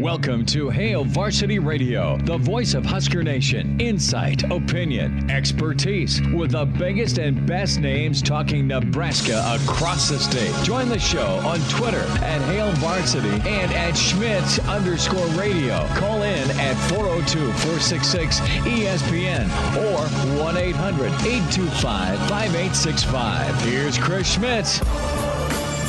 Welcome to Hail Varsity Radio, the voice of Husker Nation. Insight, opinion, expertise, with the biggest and best names talking Nebraska across the state. Join the show on Twitter at Hail Varsity and at Schmidt_radio. Call in at 402-466-ESPN or 1-800-825-5865. Here's Chris Schmidt.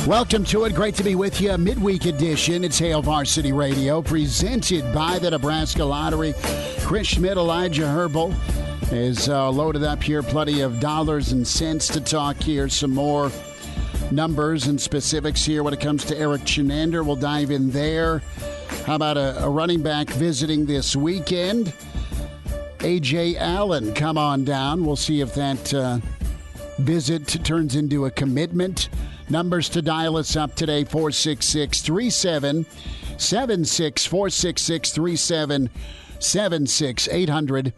Welcome to it. Great to be with you. Midweek edition. It's Hail Varsity Radio, presented by the Nebraska Lottery. Chris Schmidt, Elijah Herbel is loaded up here. Plenty of dollars and cents to talk here. Some more numbers and specifics here when it comes to Erik Chinander. We'll dive in there. How about a running back visiting this weekend? A.J. Allen, come on down. We'll see if that visit turns into a commitment. Numbers to dial us up today, 466-3776, 466-3776,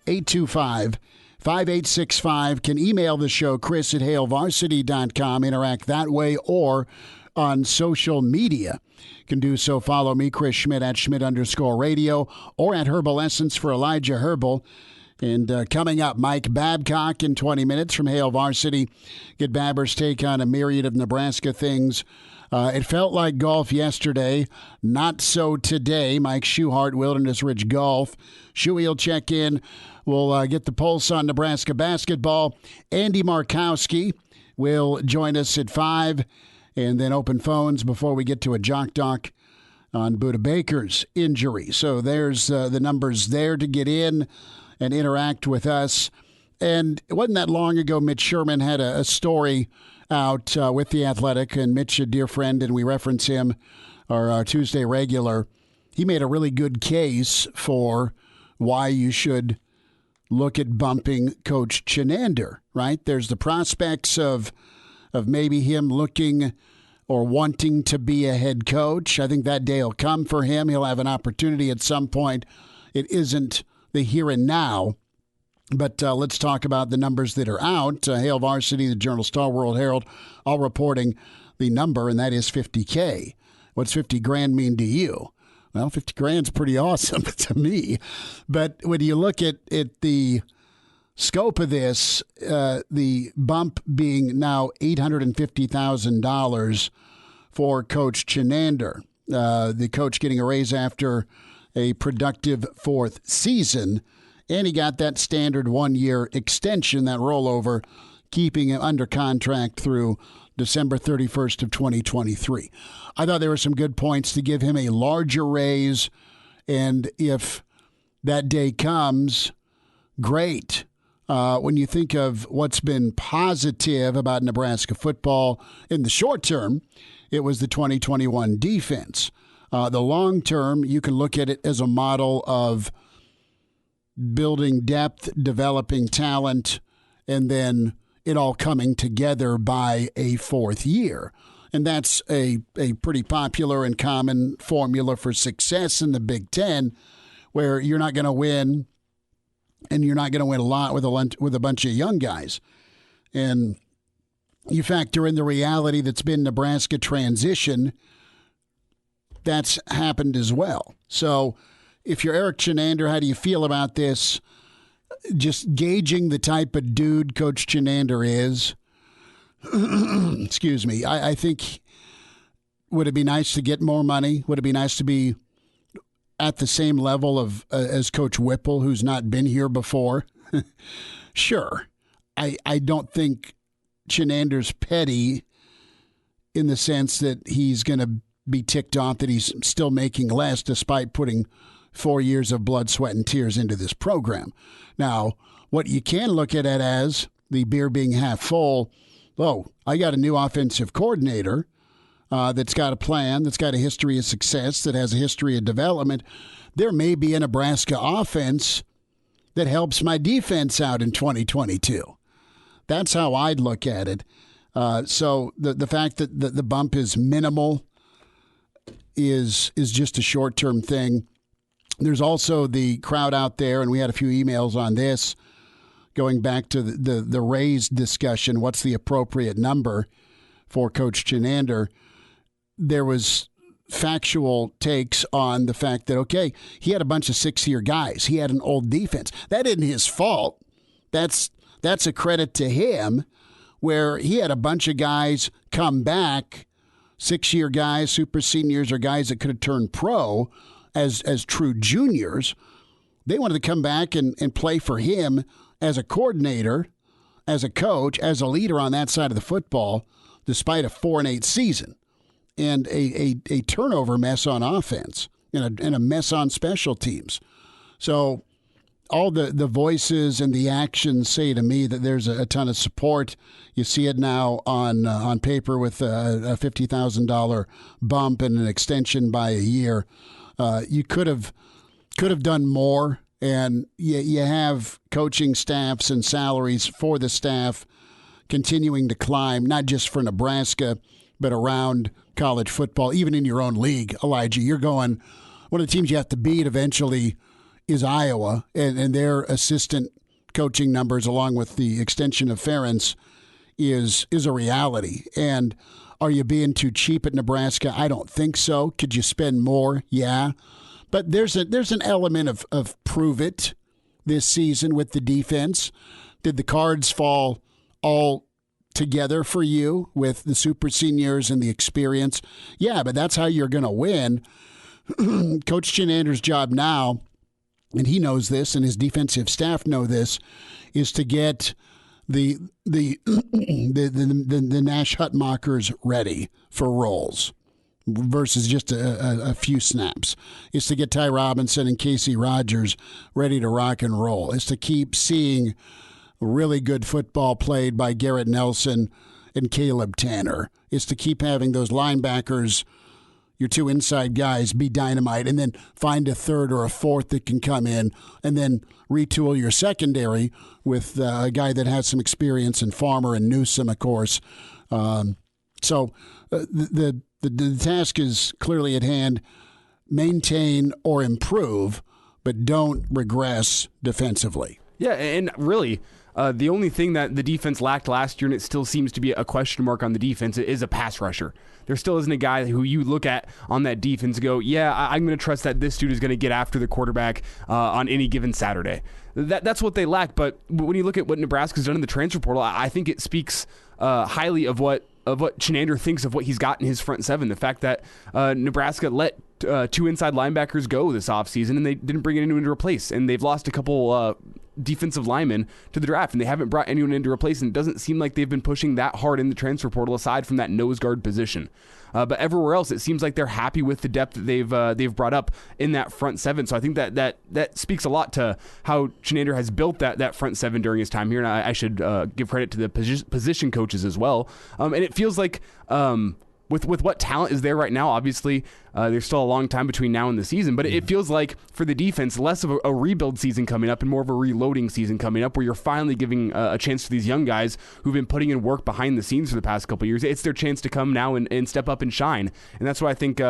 800-825-5865. Can email the show, Chris at HailVarsity.com. Interact that way or on social media. Can do so. Follow me, Chris Schmidt, at Schmidt_radio or at Herbal Essence for Elijah Herbel. And coming up, Mike Babcock in 20 minutes from Hail Varsity. Get Babber's take on a myriad of Nebraska things. It felt like golf yesterday. Not so today. Mike Schuchart, Wilderness Ridge Golf. Shuey will check in. We'll get the pulse on Nebraska basketball. Andy Markowski will join us at 5. And then open phones before we get to a jock doc on Buda Baker's injury. So there's the numbers there to get in and interact with us. And it wasn't that long ago, Mitch Sherman had a story out with The Athletic, and Mitch, a dear friend, and we reference him, our Tuesday regular. He made a really good case for why you should look at bumping Coach Chinander, right? There's the prospects of maybe him looking or wanting to be a head coach. I think that day will come for him. He'll have an opportunity at some point. It isn't the here and now. But let's talk about the numbers that are out. Hail Varsity, the Journal Star, World Herald, all reporting the number, and that is $50K. What's 50 grand mean to you? Well, 50 grand's pretty awesome to me. But when you look at the scope of this, the bump being now $850,000 for Coach Chinander, the coach getting a raise after a productive fourth season, and he got that standard one-year extension, that rollover, keeping him under contract through December 31st of 2023. I thought there were some good points to give him a larger raise, and if that day comes, great. When you think of what's been positive about Nebraska football in the short term, it was the 2021 defense. The long term, you can look at it as a model of building depth, developing talent, and then it all coming together by a fourth year. And that's a pretty popular and common formula for success in the Big Ten, where you're not going to win, and you're not going to win a lot with a bunch of young guys. And you factor in the reality that's been Nebraska transition, that's happened as well. So if you're Erik Chinander, how do you feel about this? Just gauging the type of dude Coach Chinander is. Excuse me. I think, would it be nice to get more money? Would it be nice to be at the same level of as Coach Whipple, who's not been here before? Sure. I don't think Chinander's petty in the sense that he's going to be ticked off that he's still making less despite putting 4 years of blood, sweat, and tears into this program. Now, what you can look at it as, the beer being half full, I got a new offensive coordinator that's got a plan, that's got a history of success, that has a history of development. There may be a Nebraska offense that helps my defense out in 2022. That's how I'd look at it. So the fact that the bump is minimal is just a short-term thing. There's also the crowd out there, and we had a few emails on this, going back to the raise discussion. What's the appropriate number for Coach Chinander? There was factual takes on the fact that, okay, he had a bunch of six-year guys. He had an old defense. That isn't his fault. That's a credit to him, where he had a bunch of guys come back, six-year guys, super seniors, or guys that could have turned pro as true juniors. They wanted to come back and play for him as a coordinator, as a coach, as a leader on that side of the football, despite a 4-8 season and a turnover mess on offense and a mess on special teams. So all the voices and the actions say to me that there's a ton of support. You see it now on paper with a $50,000 bump and an extension by a year. You could have done more, and you have coaching staffs and salaries for the staff continuing to climb, not just for Nebraska, but around college football, even in your own league. Elijah, you're going, one of the teams you have to beat eventually is Iowa, and their assistant coaching numbers, along with the extension of Ferentz, is a reality. And are you being too cheap at Nebraska? I don't think so. Could you spend more? Yeah. But there's an element of prove it this season with the defense. Did the cards fall all together for you with the super seniors and the experience? Yeah, but that's how you're going to win. Coach Chinander's job now, and he knows this, and his defensive staff know this, is to get the Nash Hutmakers ready for roles versus just a few snaps. It's to get Ty Robinson and Casey Rogers ready to rock and roll. It's to keep seeing really good football played by Garrett Nelson and Caleb Tanner. It's to keep having those linebackers, your two inside guys, be dynamite, and then find a third or a fourth that can come in, and then retool your secondary with a guy that has some experience in Farmer and Newsome, of course. So the task is clearly at hand. Maintain or improve, but don't regress defensively. Yeah, and really, the only thing that the defense lacked last year, and it still seems to be a question mark on the defense, is a pass rusher. There still isn't a guy who you look at on that defense and go, yeah, I'm going to trust that this dude is going to get after the quarterback on any given Saturday. That's what they lack. But when you look at what Nebraska's done in the transfer portal, I think it speaks highly of what Chinander thinks of what he's got in his front seven. The fact that Nebraska let two inside linebackers go this offseason, and they didn't bring anyone to replace. And they've lost a couple defensive linemen to the draft, and they haven't brought anyone in to replace. And it doesn't seem like they've been pushing that hard in the transfer portal aside from that nose guard position. But everywhere else, it seems like they're happy with the depth that they've brought up in that front seven. So I think that speaks a lot to how Chinander has built that front seven during his time here. And I should give credit to the position coaches as well. And it feels like with what talent is there right now, obviously there's still a long time between now and the season, but it feels like for the defense, less of a rebuild season coming up and more of a reloading season coming up, where you're finally giving a chance to these young guys who've been putting in work behind the scenes for the past couple of years. It's their chance to come now and step up and shine. And that's what I think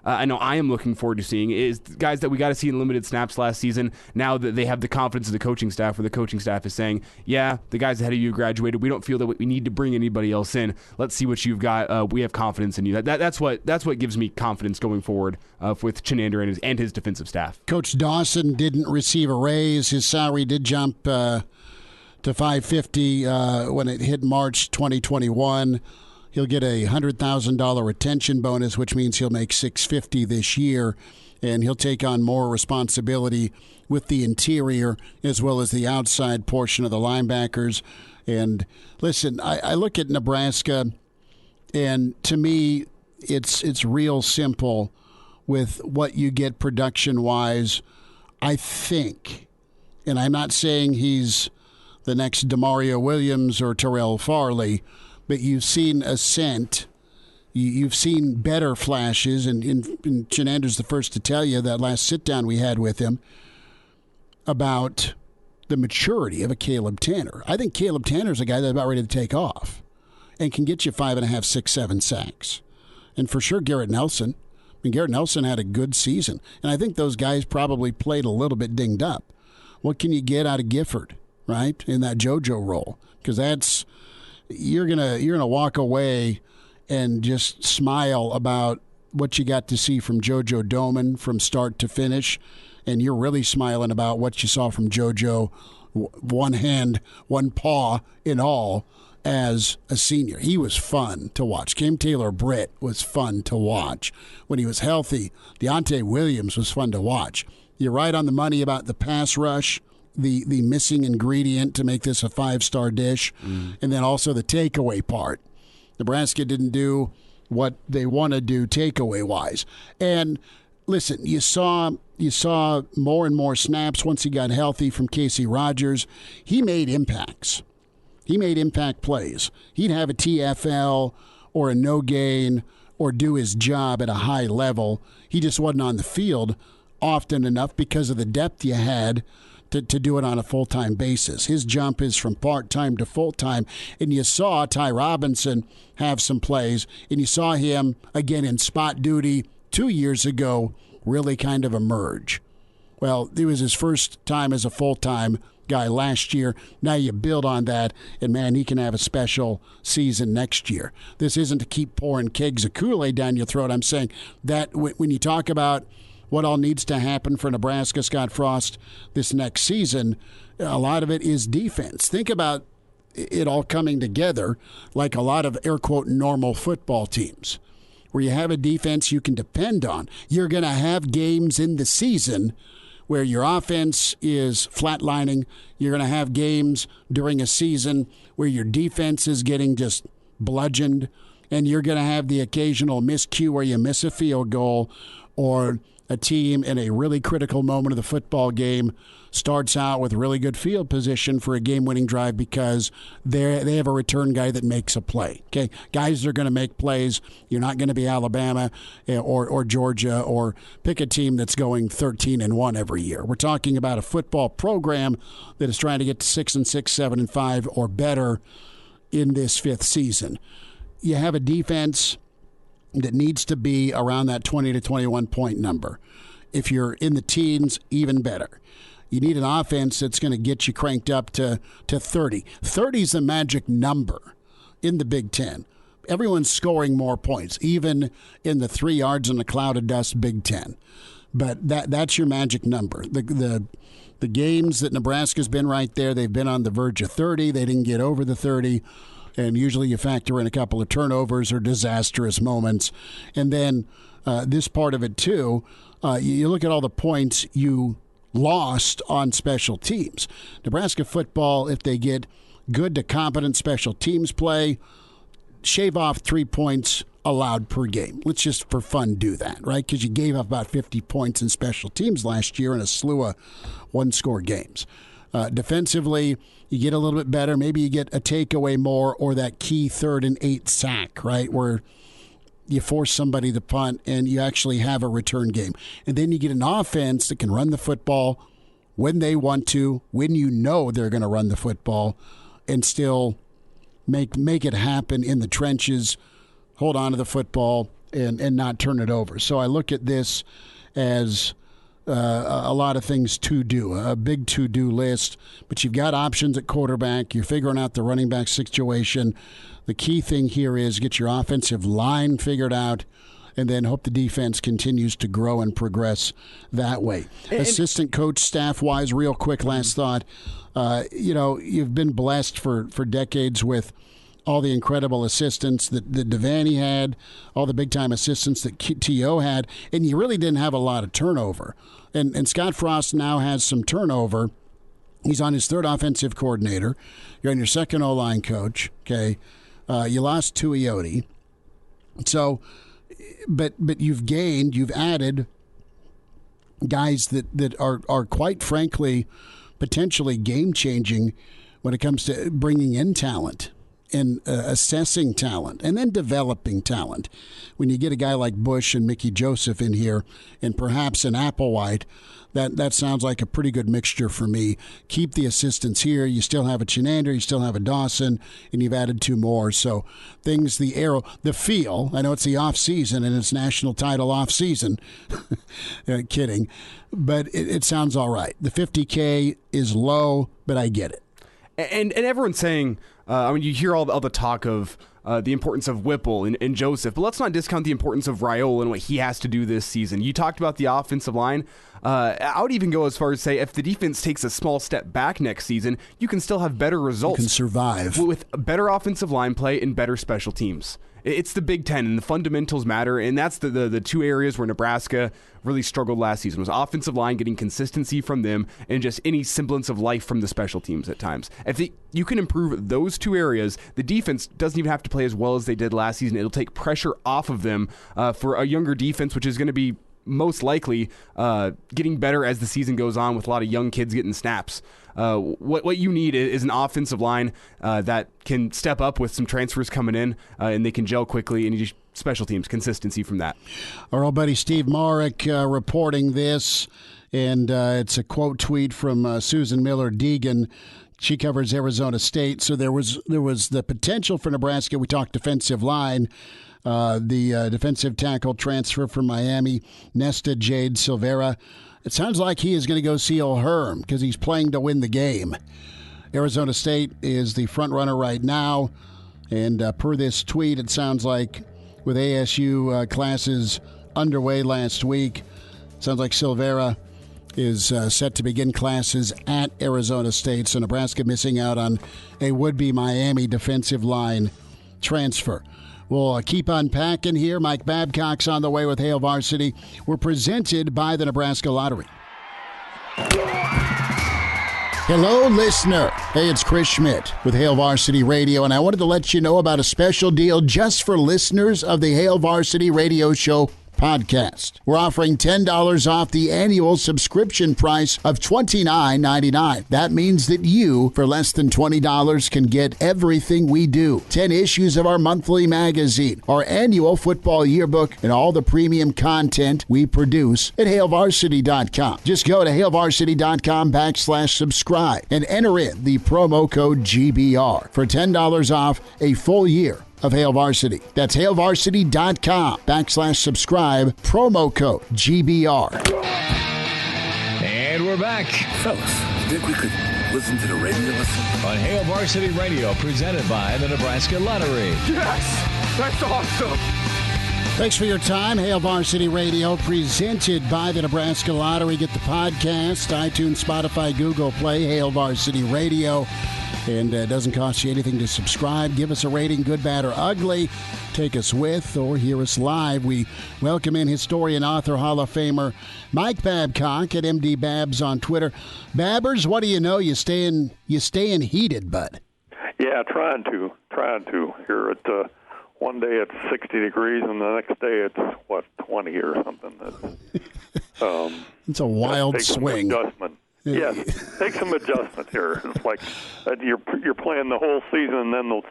I know I am looking forward to seeing is guys that we got to see in limited snaps last season. Now that they have the confidence of the coaching staff, where the coaching staff is saying, yeah, the guys ahead of you graduated. We don't feel that we need to bring anybody else in. Let's see what you've got. We have confidence in you. That's what gives me confidence going forward with Chinander and his defensive staff. Coach Dawson didn't receive a raise. His salary did jump to $550 when it hit March 2021. He'll get a $100,000 retention bonus, which means he'll make $650 this year, and he'll take on more responsibility with the interior as well as the outside portion of the linebackers. And listen, I look at Nebraska, and to me, it's real simple with what you get production-wise. I think, and I'm not saying he's the next Demario Williams or Terrell Farley, but you've seen ascent. You've seen better flashes, and Chinander's the first to tell you that last sit-down we had with him about the maturity of a Caleb Tanner. I think Caleb Tanner's a guy that's about ready to take off and can get you 5.5, 6, 7 sacks. And for sure, Garrett Nelson. I mean, Garrett Nelson had a good season, and I think those guys probably played a little bit dinged up. What can you get out of Gifford, right, in that JoJo role? Because that's... You're gonna walk away and just smile about what you got to see from JoJo Domann from start to finish, and you're really smiling about what you saw from JoJo, one hand, one paw in all, as a senior. He was fun to watch. Cam Taylor-Britt was fun to watch. When he was healthy, Deontay Williams was fun to watch. You're right on the money about the pass rush, the missing ingredient to make this a 5-star dish, and then also the takeaway part. Nebraska didn't do what they want to do takeaway-wise. And listen, you saw more and more snaps once he got healthy from Casey Rogers. He made impacts. He made impact plays. He'd have a TFL or a no gain or do his job at a high level. He just wasn't on the field often enough because of the depth you had to do it on a full-time basis. His jump is from part-time to full-time. And you saw Ty Robinson have some plays, and you saw him, again, in spot duty 2 years ago, really kind of emerge. Well, it was his first time as a full-time guy last year. Now you build on that, and, man, he can have a special season next year. This isn't to keep pouring kegs of Kool-Aid down your throat. I'm saying that when you talk about what all needs to happen for Nebraska, Scott Frost, this next season, a lot of it is defense. Think about it all coming together like a lot of, air quote, normal football teams, where you have a defense you can depend on. You're going to have games in the season where your offense is flatlining. You're going to have games during a season where your defense is getting just bludgeoned, and you're going to have the occasional miscue where you miss a field goal, or a team in a really critical moment of the football game starts out with really good field position for a game-winning drive because they have a return guy that makes a play. Okay, guys are going to make plays. You're not going to be Alabama or Georgia, or pick a team that's going 13-1 every year. We're talking about a football program that is trying to get to 6-6, 7-5, or better in this fifth season. You have a defense that needs to be around that 20 to 21 point number. If you're in the teens, even better. You need an offense that's going to get you cranked up to 30. 30 is the magic number in the Big Ten. Everyone's scoring more points, even in the 3 yards in the cloud of dust Big Ten. But that's your magic number. The games that Nebraska's been right there, they've been on the verge of 30. They didn't get over the 30. And usually you factor in a couple of turnovers or disastrous moments. And then this part of it, too, you look at all the points you lost on special teams. Nebraska football, if they get good to competent special teams play, shave off 3 points allowed per game. Let's just for fun do that, right? Because you gave up about 50 points in special teams last year in a slew of one-score games. Defensively, you get a little bit better. Maybe you get a takeaway more, or that key 3rd and 8 sack, right, where you force somebody to punt and you actually have a return game. And then you get an offense that can run the football when they want to, when you know they're going to run the football, and still make it happen in the trenches, hold on to the football, and not turn it over. So I look at this as a lot of things to do, a big to-do list, but you've got options at quarterback. You're figuring out the running back situation. The key thing here is get your offensive line figured out, and then hope the defense continues to grow and progress that way. Assistant coach, staff-wise, real quick, last thought. You've been blessed for decades with all the incredible assistants that Devaney had, all the big-time assistants that T.O. had, and you really didn't have a lot of turnover. And Scott Frost now has some turnover. He's on his 3rd offensive coordinator. You're on your 2nd O-line coach, okay? You lost Tuioti. So, but you've added guys that are quite frankly potentially game-changing when it comes to bringing in talent and assessing talent and then developing talent. When you get a guy like Bush and Mickey Joseph in here and perhaps an Applewhite, that sounds like a pretty good mixture for me. Keep the assistants here. You still have a Chinander, you still have a Dawson, and you've added 2 more. So things, the feel, I know it's the off-season and it's national title off-season. Kidding. But it sounds all right. The $50K is low, but I get it. And everyone's saying, you hear all the talk of the importance of Whipple and Joseph, but let's not discount the importance of Raiola and what he has to do this season. You talked about the offensive line. I would even go as far as say if the defense takes a small step back next season, you can still have better results. You can survive. With better offensive line play and better special teams. It's the Big Ten, and the fundamentals matter, and that's the two areas where Nebraska really struggled last season, was offensive line, getting consistency from them, and just any semblance of life from the special teams at times. If you can improve those two areas, the defense doesn't even have to play as well as they did last season. It'll take pressure off of them for a younger defense, which is going to be most likely getting better as the season goes on with a lot of young kids getting snaps. What you need is an offensive line that can step up with some transfers coming in and they can gel quickly, and you just special teams, consistency from that. Our old buddy Steve Marek reporting this, and it's a quote tweet from Susan Miller-Deegan. She covers Arizona State, so there was the potential for Nebraska. We talked defensive line. The defensive tackle transfer from Miami, Nesta Jade Silvera. It sounds like he is going to go see O'Herm because he's playing to win the game. Arizona State is the front runner right now, and per this tweet, it sounds like with ASU classes underway last week, it sounds like Silvera is set to begin classes at Arizona State, so Nebraska missing out on a would-be Miami defensive line transfer. We'll keep unpacking here. Mike Babcock's on the way with Hail Varsity. We're presented by the Nebraska Lottery. Hello, listener. Hey, it's Chris Schmidt with Hail Varsity Radio, and I wanted to let you know about a special deal just for listeners of the Hail Varsity Radio Show podcast. We're offering $10 off the annual subscription price of $29.99. That means that you, for less than $20, can get everything we do. 10 issues of our monthly magazine, our annual football yearbook, and all the premium content we produce at HailVarsity.com. Just go to HailVarsity.com/subscribe and enter in the promo code GBR for $10 off a full year of Hail Varsity. That's HailVarsity.com/subscribe, promo code GBR. And we're back Fellas, think we could listen to the radio on Hail Varsity Radio, presented by the Nebraska Lottery. Yes! That's awesome! Thanks for your time. Hail Varsity Radio, presented by the Nebraska Lottery. Get the podcast, iTunes, Spotify, Google Play, Hail Varsity Radio. And it doesn't cost you anything to subscribe. Give us a rating, good, bad, or ugly. Take us with or hear us live. We welcome in historian, author, Hall of Famer Mike Babcock at MD Babs on Twitter. Babbers, what do you know? You staying heated, bud. Yeah, trying to. Here at one day it's 60 degrees, and the next day it's 20 or something. It's a wild swing. Adjustment. Yes, take some adjustment here. It's like you're playing the whole season, and then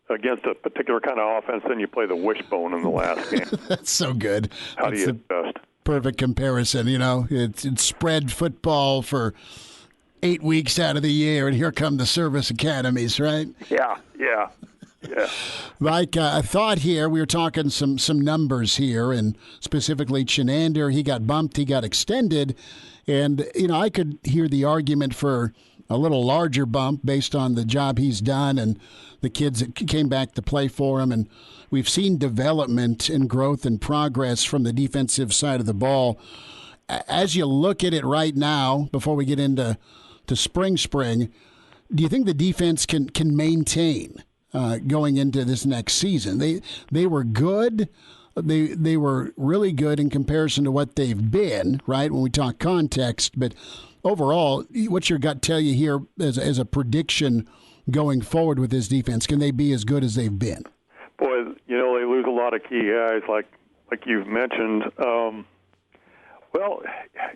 against a particular kind of offense, then you play the wishbone in the last game. That's so good. How do you adjust? Perfect comparison. You know, it's spread football for 8 weeks out of the year, and here come the service academies, right? Yeah. Mike, I thought here we were talking some numbers here, and specifically Chinander. He got bumped, he got extended. And, I could hear the argument for a little larger bump based on the job he's done and the kids that came back to play for him. And we've seen development and growth and progress from the defensive side of the ball. As you look at it right now, before we get into spring, do you think the defense can maintain going into this next season? They were good. They were really good in comparison to what they've been, right, when we talk context. But overall, what's your gut tell you here as a prediction going forward with this defense? Can they be as good as they've been? Boy, they lose a lot of key guys like you've mentioned. Well,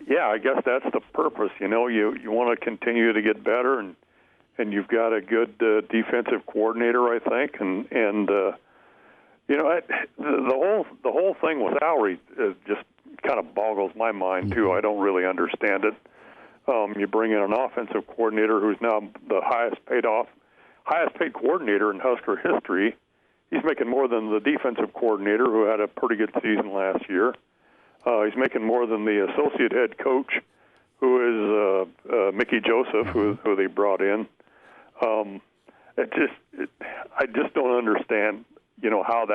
yeah, I guess that's the purpose. You want to continue to get better, and you've got a good defensive coordinator, I think, and the whole thing with Lowry just kind of boggles my mind too. I don't really understand it. You bring in an offensive coordinator who's now the highest paid coordinator in Husker history. He's making more than the defensive coordinator who had a pretty good season last year. He's making more than the associate head coach, who is Mickey Joseph, who they brought in. I just don't understand how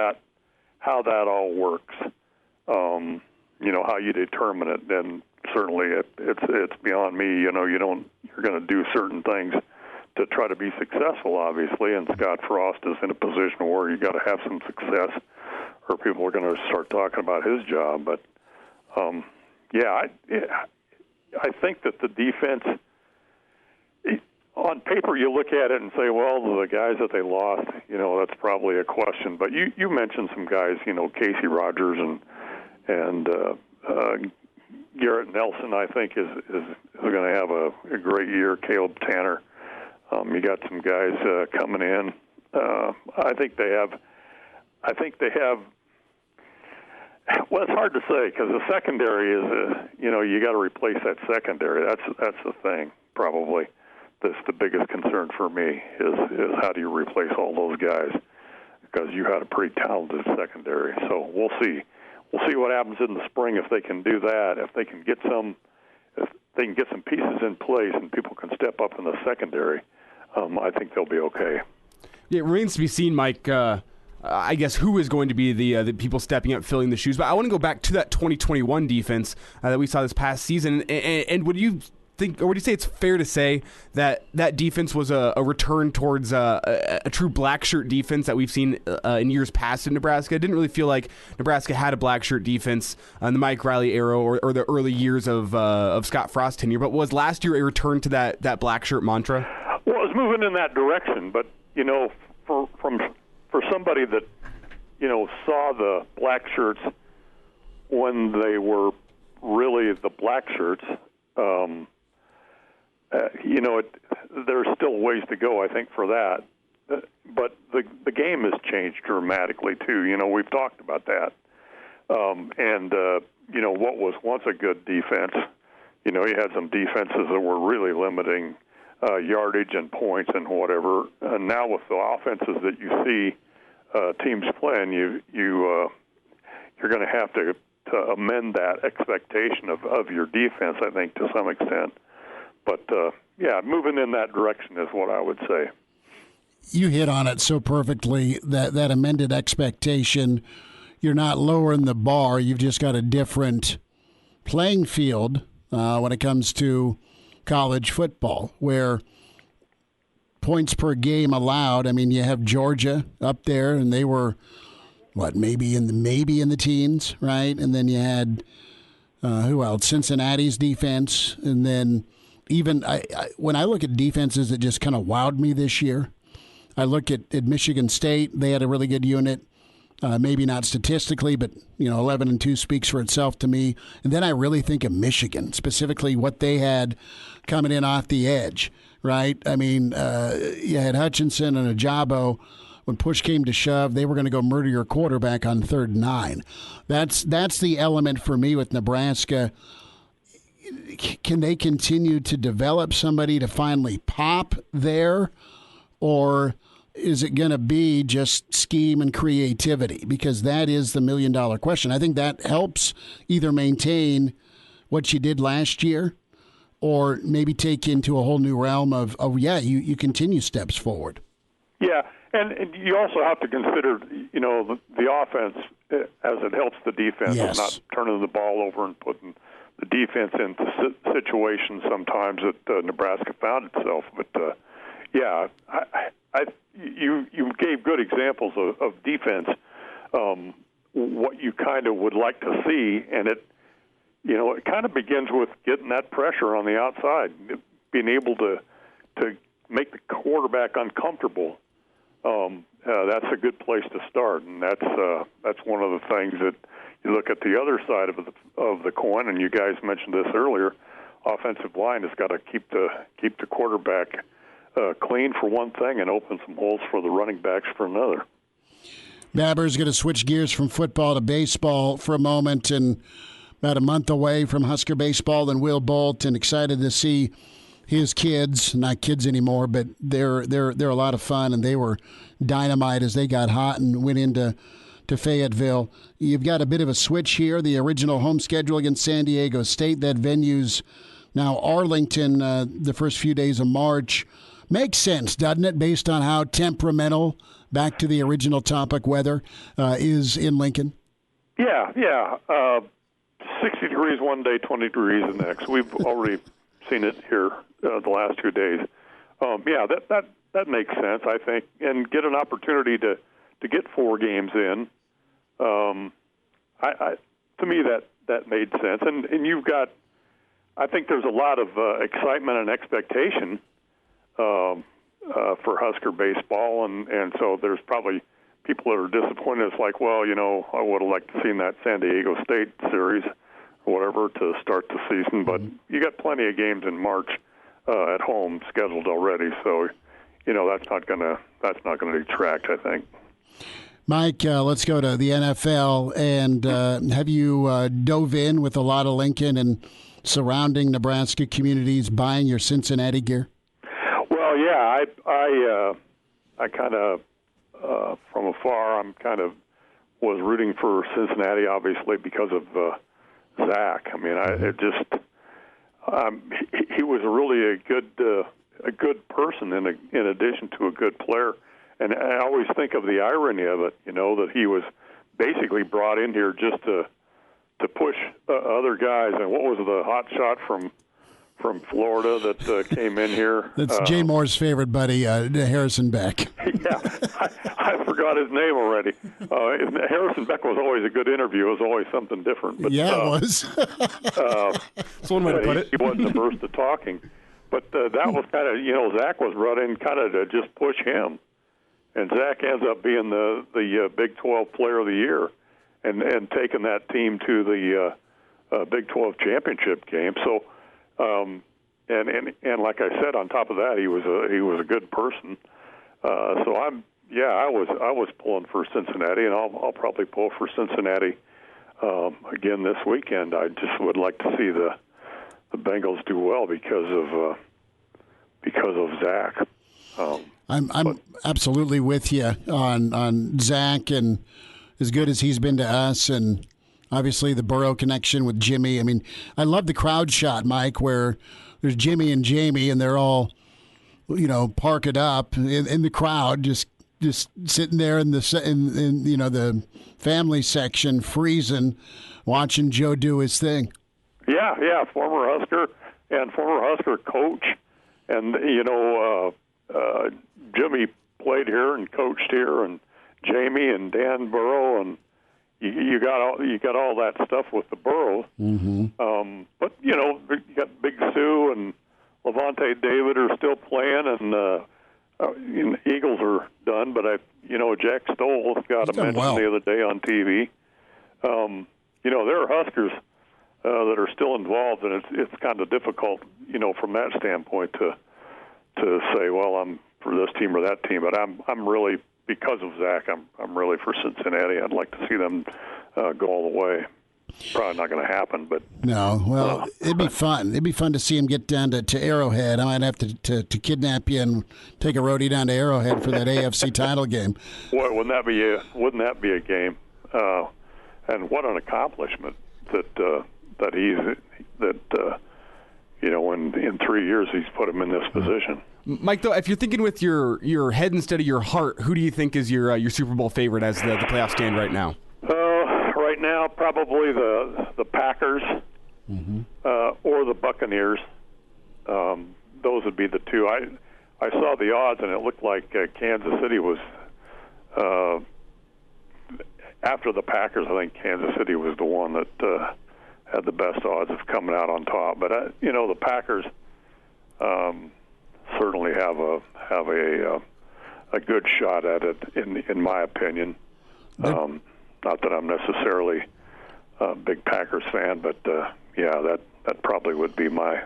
that all works. How you determine it, then certainly it's beyond me. You're going to do certain things to try to be successful, obviously, and Scott Frost is in a position where you got to have some success, or people are going to start talking about his job. But I think that the defense, on paper, you look at it and say, well, the guys that they lost, that's probably a question. But you mentioned some guys, Casey Rogers and Garrett Nelson, I think, is going to have a great year. Caleb Tanner. You got some guys coming in. I think they have. Well, it's hard to say because the secondary is, you got to replace that secondary. That's the thing, probably. That's the biggest concern for me is how do you replace all those guys, because you had a pretty talented secondary. So we'll see. We'll see what happens in the spring if they can do that. If they can get some pieces in place and people can step up in the secondary, I think they'll be okay. Yeah, it remains to be seen, Mike. I guess who is going to be the people stepping up, filling the shoes. But I want to go back to that 2021 defense that we saw this past season. And would you think, or would you say it's fair to say that that defense was a return towards a true black shirt defense that we've seen in years past in Nebraska? It didn't really feel like Nebraska had a black shirt defense in the Mike Riley era or the early years of Scott Frost tenure. But was last year a return to that black shirt mantra? Well, it was moving in that direction, but for somebody that saw the black shirts when they were really the black shirts, there's still ways to go, I think, for that. But the game has changed dramatically too. We've talked about that, what was once a good defense, you had some defenses that were really limiting yardage and points and whatever. And now with the offenses that you see teams playing, you're going to have to amend that expectation of your defense, I think, to some extent. But moving in that direction is what I would say. You hit on it so perfectly, that amended expectation. You're not lowering the bar. You've just got a different playing field when it comes to college football, where points per game allowed. I mean, you have Georgia up there, and they were maybe in the teens, right? And then you had who else? Cincinnati's defense, and then even when I look at defenses that just kind of wowed me this year, I look at Michigan State. They had a really good unit. Maybe not statistically, but 11-2 speaks for itself to me. And then I really think of Michigan, specifically what they had coming in off the edge, right? I mean, you had Hutchinson and Ajabo. When push came to shove, they were going to go murder your quarterback on 3rd and 9. That's the element for me with Nebraska. Can they continue to develop somebody to finally pop there, or is it going to be just scheme and creativity? Because that is the million-dollar question. I think that helps either maintain what you did last year or maybe take into a whole new realm of you continue steps forward. Yeah, and you also have to consider, the offense as it helps the defense, yes, not turning the ball over and putting the defense into situations sometimes that Nebraska found itself. But, you gave good examples of defense, what you kind of would like to see, and it kind of begins with getting that pressure on the outside, being able to make the quarterback uncomfortable. That's a good place to start, and that's one of the things that you look at the other side of the coin, and you guys mentioned this earlier. Offensive line has got to keep the quarterback clean for one thing and open some holes for the running backs for another. Babber's going to switch gears from football to baseball for a moment, and about a month away from Husker baseball and Will Bolt, and excited to see his kids, not kids anymore, but they're a lot of fun, and they were dynamite as they got hot and went into Fayetteville. You've got a bit of a switch here. The original home schedule against San Diego State, that venue's now Arlington the first few days of March. Makes sense, doesn't it, based on how temperamental, back to the original topic, weather is in Lincoln? Yeah. 60 degrees one day, 20 degrees the next. We've already seen it here the last 2 days. That makes sense, I think, and get an opportunity to get 4 games in. To me, that made sense. And you've got, I think there's a lot of excitement and expectation for Husker baseball, and so there's probably people that are disappointed. It's like, well, I would have liked to see that San Diego State series or whatever to start the season, but you got plenty of games in March at home scheduled already, so that's not gonna detract, I think. Mike, let's go to the NFL. And have you dove in with a lot of Lincoln and surrounding Nebraska communities buying your Cincinnati gear? Well, yeah, I kind of from afar, was rooting for Cincinnati, obviously because of Zach. I mean, he was really a good person in addition to a good player. And I always think of the irony of it, that he was basically brought in here just to push other guys. And what was the hot shot from Florida that came in here? That's Jay Moore's favorite buddy, Harrison Beck. Yeah, I forgot his name already. Harrison Beck was always a good interview. It was always something different. But, yeah, it was. That's one way to put it. He wasn't averse to talking. But that was kind of, Zach was brought in kind of to just push him. And Zach ends up being the Big 12 Player of the Year and taking that team to the Big 12 championship game. So, and like I said, on top of that, he was a good person. So I was pulling for Cincinnati, and I'll probably pull for Cincinnati again this weekend. I just would like to see the Bengals do well because of Zach. I'm absolutely with you on Zach, and as good as he's been to us, and obviously the Burrow connection with Jimmy. I mean, I love the crowd shot, Mike, where there's Jimmy and Jamie, and they're all, parked up in the crowd, just sitting there in the family section, freezing, watching Joe do his thing. Yeah, former Husker and former Husker coach, and Jimmy played here and coached here, and Jamie and Dan Burrow, and you got all that stuff with the Burrows. Mm-hmm. But you got Big Sue and Levante David are still playing, and Eagles are done. But Jack Stoll got a mention the other day on TV. There are Huskers that are still involved, and it's kind of difficult, from that standpoint to say, well, I'm for this team or that team. But I'm really, because of Zach, I'm really for Cincinnati. I'd like to see them go all the way. Probably not going to happen, but no. Well, it'd be fun. It'd be fun to see him get down to Arrowhead. I might have to kidnap you and take a roadie down to Arrowhead for that AFC title game. Well, wouldn't that be a game? And what an accomplishment that in 3 years he's put him in this position. Mike, though, if you're thinking with your head instead of your heart, who do you think is your Super Bowl favorite as the playoffs stand right now? Right now, probably the Packers or the Buccaneers. Those would be the two. I saw the odds, and it looked like Kansas City was after the Packers. I think Kansas City was the one that had the best odds of coming out on top. But the Packers certainly have a good shot at it, in my opinion. Not that I'm necessarily a big Packers fan, but that probably would be my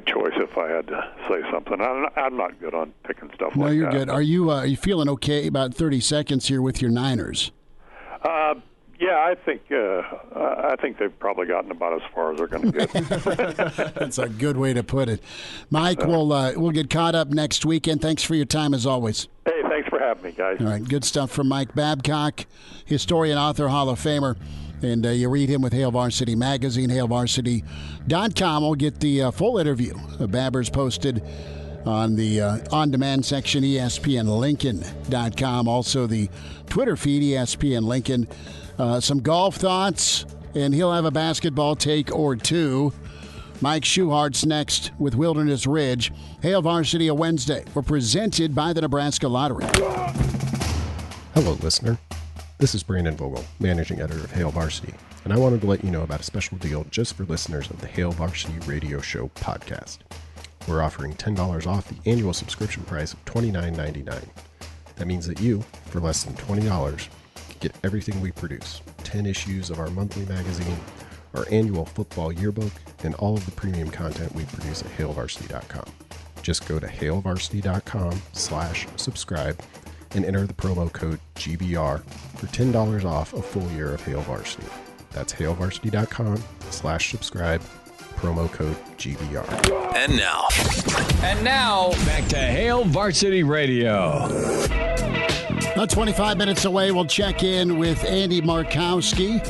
choice if I had to say something. I'm not good on picking stuff like that. No, you're good. Are you feeling okay about 30 seconds here with your Niners? Yeah, I think they've probably gotten about as far as they're going to get. That's a good way to put it. Mike, we'll get caught up next weekend. Thanks for your time as always. Hey, thanks for having me, guys. All right, good stuff from Mike Babcock, historian, author, Hall of Famer. And you read him with Hail Varsity Magazine, hailvarsity.com. We'll get the full interview. Babbers posted on the on-demand section, ESPNLincoln.com. Also the Twitter feed, ESPN Lincoln. Some golf thoughts, and he'll have a basketball take or two. Mike Schuchart's next with Wilderness Ridge. Hail Varsity, a Wednesday. We're presented by the Nebraska Lottery. Hello, listener. This is Brandon Vogel, managing editor of Hail Varsity, and I wanted to let you know about a special deal just for listeners of the Hail Varsity Radio Show podcast. We're offering $10 off the annual subscription price of $29.99. That means that you, for less than $20, get everything we produce: 10 issues of our monthly magazine, our annual football yearbook, and all of the premium content we produce at hailvarsity.com. Just go to hailvarsity.com/subscribe and enter the promo code GBR for $10 off a full year of Hail Varsity. That's hailvarsity.com/subscribe, promo code GBR. And now, back to Hail Varsity Radio. About 25 minutes away, we'll check in with Andy Markowski.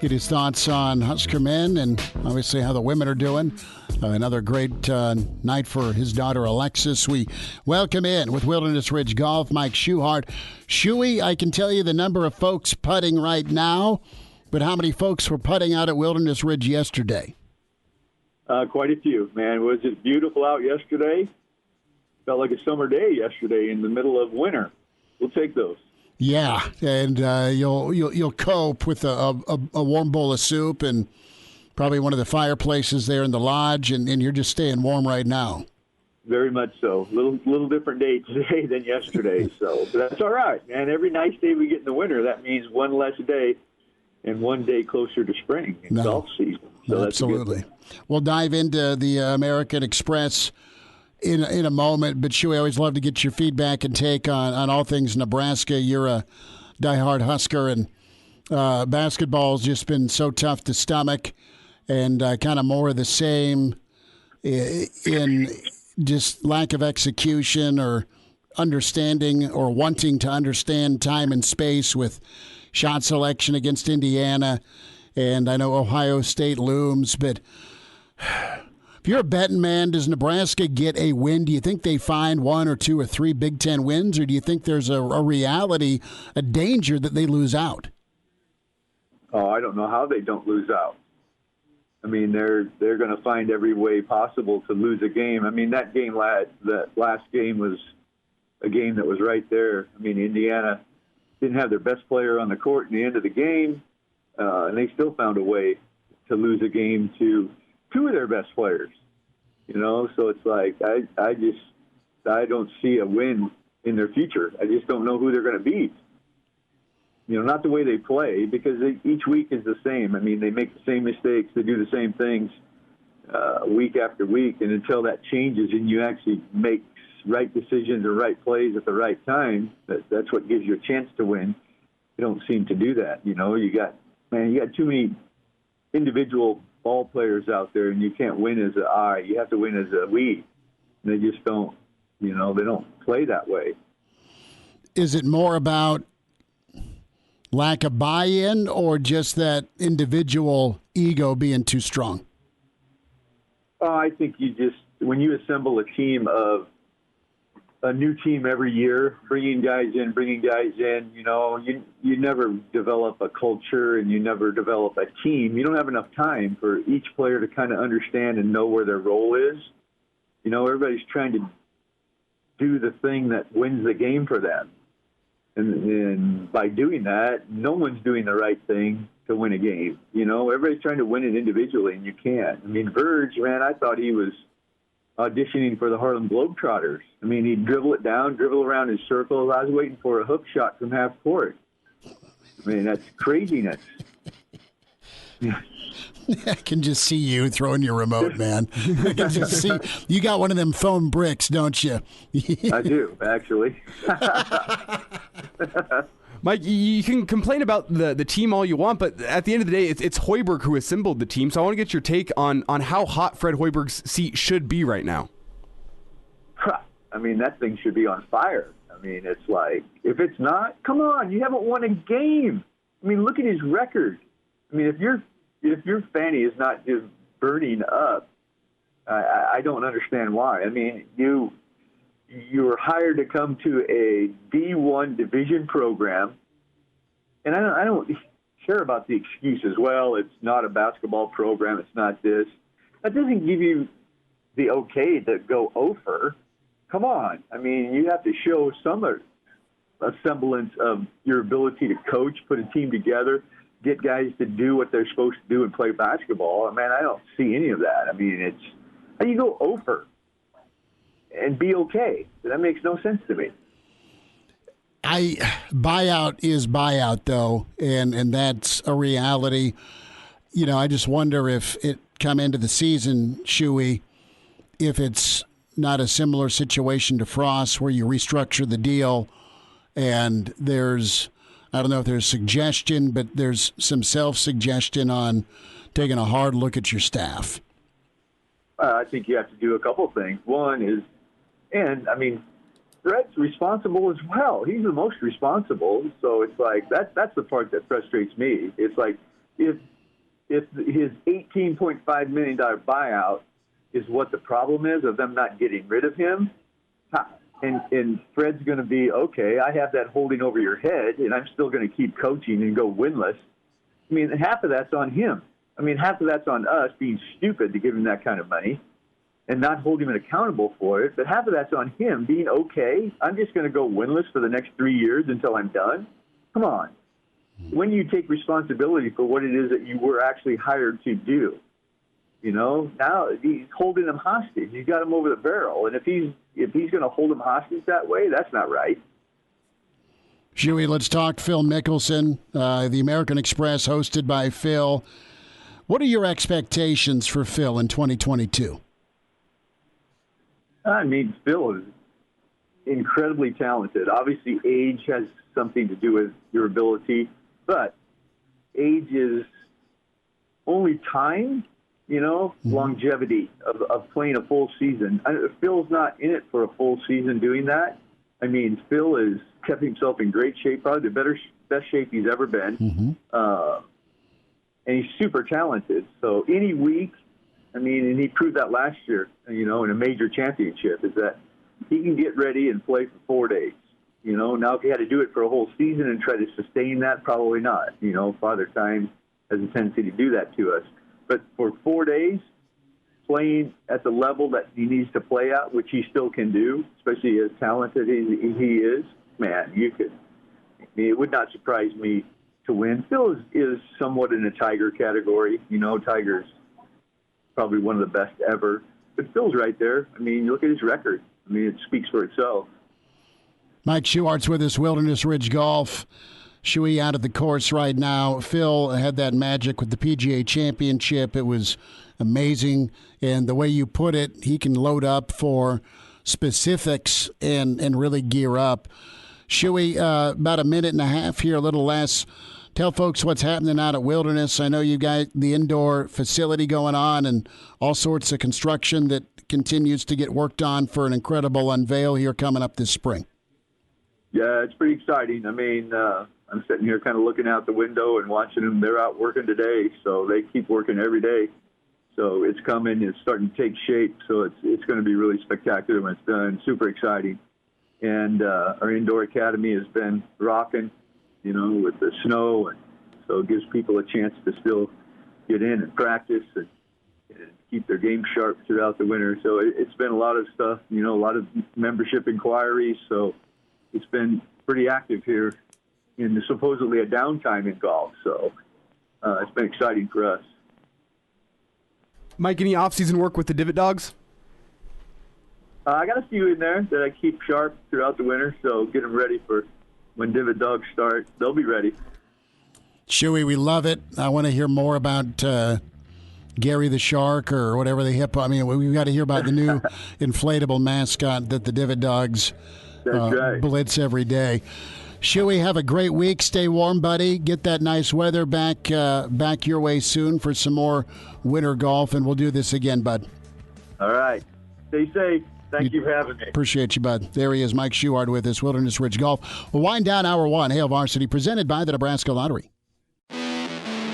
Get his thoughts on Husker men and obviously how the women are doing. Another great night for his daughter Alexis. We welcome in with Wilderness Ridge Golf, Mike Schuchart. Shuey, I can tell you the number of folks putting right now, but how many folks were putting out at Wilderness Ridge yesterday? Quite a few, man. It was just beautiful out yesterday. Felt like a summer day yesterday in the middle of winter. We'll take those. Yeah, and you'll cope with a warm bowl of soup and probably one of the fireplaces there in the lodge, and you're just staying warm right now. Very much so. Little different day today than yesterday, but that's all right, man. Every nice day we get in the winter, that means one less day and one day closer to spring and golf season. So absolutely. We'll dive into the American Express in a moment, but Shuey, I always love to get your feedback and take on all things Nebraska. You're a diehard Husker, and basketball's just been so tough to stomach, and kind of more of the same in just lack of execution or understanding or wanting to understand time and space with shot selection against Indiana, and I know Ohio State looms, but if you're a betting man, does Nebraska get a win? Do you think they find 1 or 2 or 3 Big Ten wins, or do you think there's a reality, a danger that they lose out? Oh, I don't know how they don't lose out. I mean, they're going to find every way possible to lose a game. I mean, that last game was a game that was right there. I mean, Indiana didn't have their best player on the court in the end of the game, and they still found a way to lose a game to 2 of their best players, so it's like I don't see a win in their future. I just don't know who they're going to beat. Not the way they play, because each week is the same. I mean, they make the same mistakes, they do the same things week after week, and until that changes and you actually make right decisions or right plays at the right time, that's what gives you a chance to win. You don't seem to do that. You got too many individual ball players out there, and you can't win as a I. You have to win as a we. They just don't, they don't play that way. Is it more about lack of buy-in or just that individual ego being too strong? I think when you assemble a team of a new team every year, bringing guys in, you never develop a culture and you never develop a team. You don't have enough time for each player to kind of understand and know where their role is. Everybody's trying to do the thing that wins the game for them. And by doing that, no one's doing the right thing to win a game. Everybody's trying to win it individually, and you can't. I mean, Verge, man, I thought he was auditioning for the Harlem Globetrotters. I mean, he'd dribble it down, dribble around in circles. I was waiting for a hook shot from half court. I mean, that's craziness. I can just see you throwing your remote, man. I can just see you got one of them foam bricks, don't you? I do, actually. Mike, you can complain about the team all you want, but at the end of the day, it's Hoiberg who assembled the team. So I want to get your take on how hot Fred Hoiberg's seat should be right now. I mean, that thing should be on fire. I mean, it's like, if it's not, come on, you haven't won a game. I mean, look at his record. I mean, if your fanny is not just burning up, I don't understand why. I mean, you were hired to come to a D1 division program, and I don't care about the excuses. Well, it's not a basketball program. It's not this. That doesn't give you the okay to go over. Come on. I mean, you have to show a semblance of your ability to coach, put a team together, get guys to do what they're supposed to do and play basketball. I mean, I don't see any of that. I mean, it's how you go over and be okay. That makes no sense to me. Buyout is buyout, though, and that's a reality. You know, I just wonder if it come into the season, Shuey, if it's not a similar situation to Frost where you restructure the deal and there's, I don't know if there's suggestion, but there's some self-suggestion on taking a hard look at your staff. I think you have to do a couple of things. One is, and I mean, Fred's responsible as well. He's the most responsible. So it's like that's the part that frustrates me. It's like if his $18.5 million buyout is what the problem is of them not getting rid of him, and Fred's going to be, okay, I have that holding over your head, and I'm still going to keep coaching and go winless. I mean, half of that's on him. I mean, half of that's on us being stupid to give him that kind of money and not hold him accountable for it. But half of that's on him being, okay, I'm just going to go winless for the next 3 years until I'm done. Come on. When you take responsibility for what it is that you were actually hired to do, you know, now he's holding him hostage. He's got him over the barrel. And if he's going to hold him hostage that way, that's not right. Shuey, let's talk Phil Mickelson, the American Express hosted by Phil. What are your expectations for Phil in 2022? I mean, Phil is incredibly talented. Obviously, age has something to do with your ability, but age is only time, you know, longevity of playing a full season. Phil's not in it for a full season doing that. I mean, Phil has kept himself in great shape, probably the best shape he's ever been. And he's super talented. So any week, I mean, and he proved that last year, you know, in a major championship, is that he can get ready and play for 4 days. You know, now if he had to do it for a whole season and try to sustain that, probably not. You know, Father Time has a tendency to do that to us. But for 4 days, playing at the level that he needs to play at, which he still can do, especially as talented as he is, man, it would not surprise me to win. Phil is somewhat in a Tiger category. You know, Tiger's probably one of the best ever. But Phil's right there. I mean, you look at his record. I mean, it speaks for itself. Mike Schuchart's with us, Wilderness Ridge Golf. Shuey out of the course right now. Phil had that magic with the PGA Championship. It was amazing. And the way you put it, he can load up for specifics and really gear up. Shuey, about a minute and a half here, a little less. Tell folks what's happening out at Wilderness. I know you've got the indoor facility going on and all sorts of construction that continues to get worked on for an incredible unveil here coming up this spring. Yeah, it's pretty exciting. I mean, I'm sitting here kind of looking out the window and watching them. They're out working today, so they keep working every day. So it's coming. It's starting to take shape. So it's going to be really spectacular when it's done. Super exciting. And our indoor academy has been rocking, you know, with the snow. And so it gives people a chance to still get in and practice and keep their game sharp throughout the winter. So it's been a lot of stuff, you know, a lot of membership inquiries. So it's been pretty active here in supposedly a downtime in golf. So it's been exciting for us. Mike, any off-season work with the Divot Dogs? I got a few in there that I keep sharp throughout the winter, so get them ready for when Divot Dogs start. They'll be ready. Shuey, we love it. I want to hear more about Gary the Shark or whatever the hippo. I mean, we've got to hear about the new inflatable mascot that the Divot Dogs blitz every day. Shuey, have a great week. Stay warm, buddy. Get that nice weather back your way soon for some more winter golf, and we'll do this again, bud. All right. Stay safe. Thank you for having me. Appreciate you, bud. There he is, Mike Schuchart with us, Wilderness Ridge Golf. We'll wind down Hour 1, Hail Varsity, presented by the Nebraska Lottery.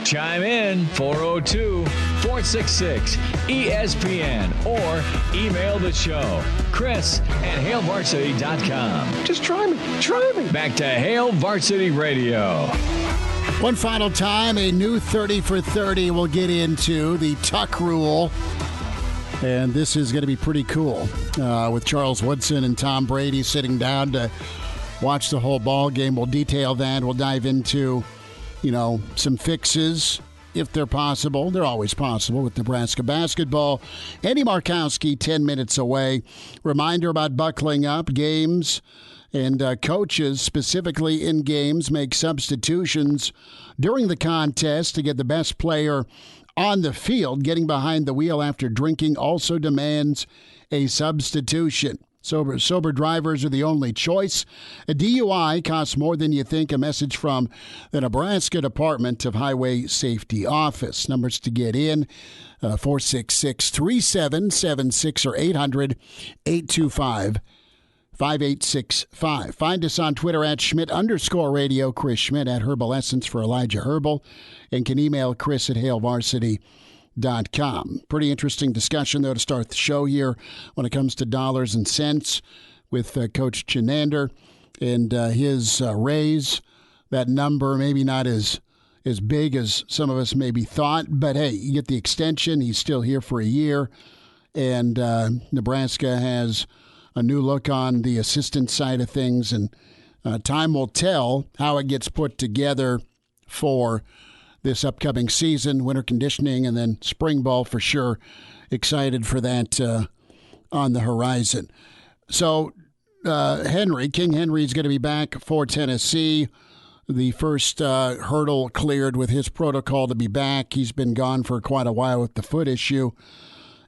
Chime in, 402 466-ESPN or email the show, Chris@HailVarsity.com. Just try me. Try me. Back to Hail Varsity Radio. One final time, a new 30 for 30 we'll get into, the tuck rule. And this is going to be pretty cool with Charles Woodson and Tom Brady sitting down to watch the whole ball game. We'll detail that. We'll dive into, some fixes if they're possible. They're always possible with Nebraska basketball. Andy Markowski, 10 minutes away. Reminder about buckling up. Games and coaches, specifically in games, make substitutions during the contest to get the best player on the field. Getting behind the wheel after drinking also demands a substitution. Sober drivers are the only choice. A DUI costs more than you think. A message from the Nebraska Department of Highway Safety Office. Numbers to get in, 466-3776 or 800-825-5865. Find us on Twitter at Schmidt_radio, Chris Schmidt at Herbal Essence for Elijah Herbel, and can email Chris@HailVarsity.com. Pretty interesting discussion, though, to start the show here when it comes to dollars and cents with Coach Chinander and his raise. That number maybe not as big as some of us maybe thought, but hey, you get the extension. He's still here for a year, and Nebraska has a new look on the assistant side of things, and time will tell how it gets put together for this upcoming season, winter conditioning, and then spring ball for sure. Excited for that on the horizon. So King Henry is going to be back for Tennessee. The first hurdle cleared with his protocol to be back. He's been gone for quite a while with the foot issue,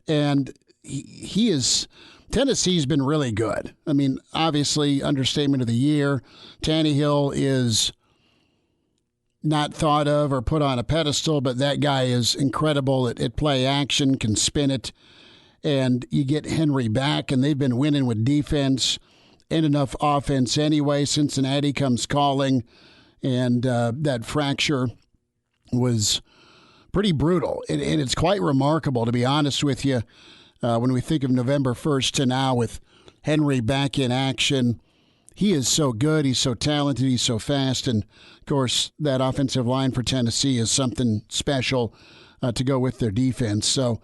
and he is... Tennessee's been really good. I mean, obviously, understatement of the year. Tannehill is not thought of or put on a pedestal, but that guy is incredible at play action, can spin it, and you get Henry back, and they've been winning with defense and enough offense anyway. Cincinnati comes calling, and that fracture was pretty brutal. And it's quite remarkable, to be honest with you. When we think of November 1st to now with Henry back in action, he is so good. He's so talented. He's so fast. And, of course, that offensive line for Tennessee is something special to go with their defense. So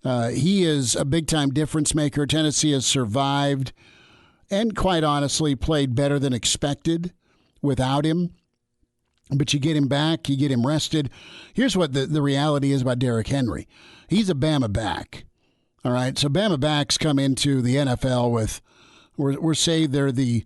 he is a big-time difference maker. Tennessee has survived and, quite honestly, played better than expected without him. But you get him back. You get him rested. Here's what the reality is about Derrick Henry. He's a Bama back. All right, so Bama backs come into the NFL with, we're saying they're the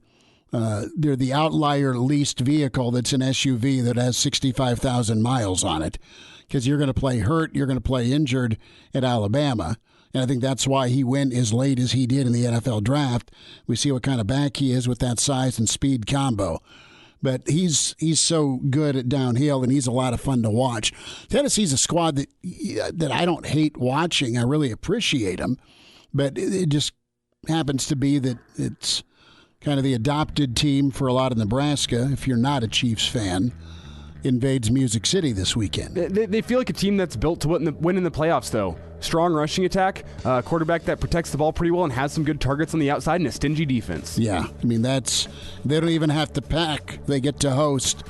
outlier leased vehicle that's an SUV that has 65,000 miles on it, because you're going to play hurt, you're going to play injured at Alabama, and I think that's why he went as late as he did in the NFL draft. We see what kind of back he is with that size and speed combo. But he's so good at downhill, and he's a lot of fun to watch. Tennessee's a squad that I don't hate watching. I really appreciate them. But it just happens to be that it's kind of the adopted team for a lot of Nebraska, if you're not a Chiefs fan, invades Music City this weekend. They feel like a team that's built to win in the playoffs, though. Strong rushing attack, quarterback that protects the ball pretty well and has some good targets on the outside, and a stingy defense. Yeah, I mean, they don't even have to pack. They get to host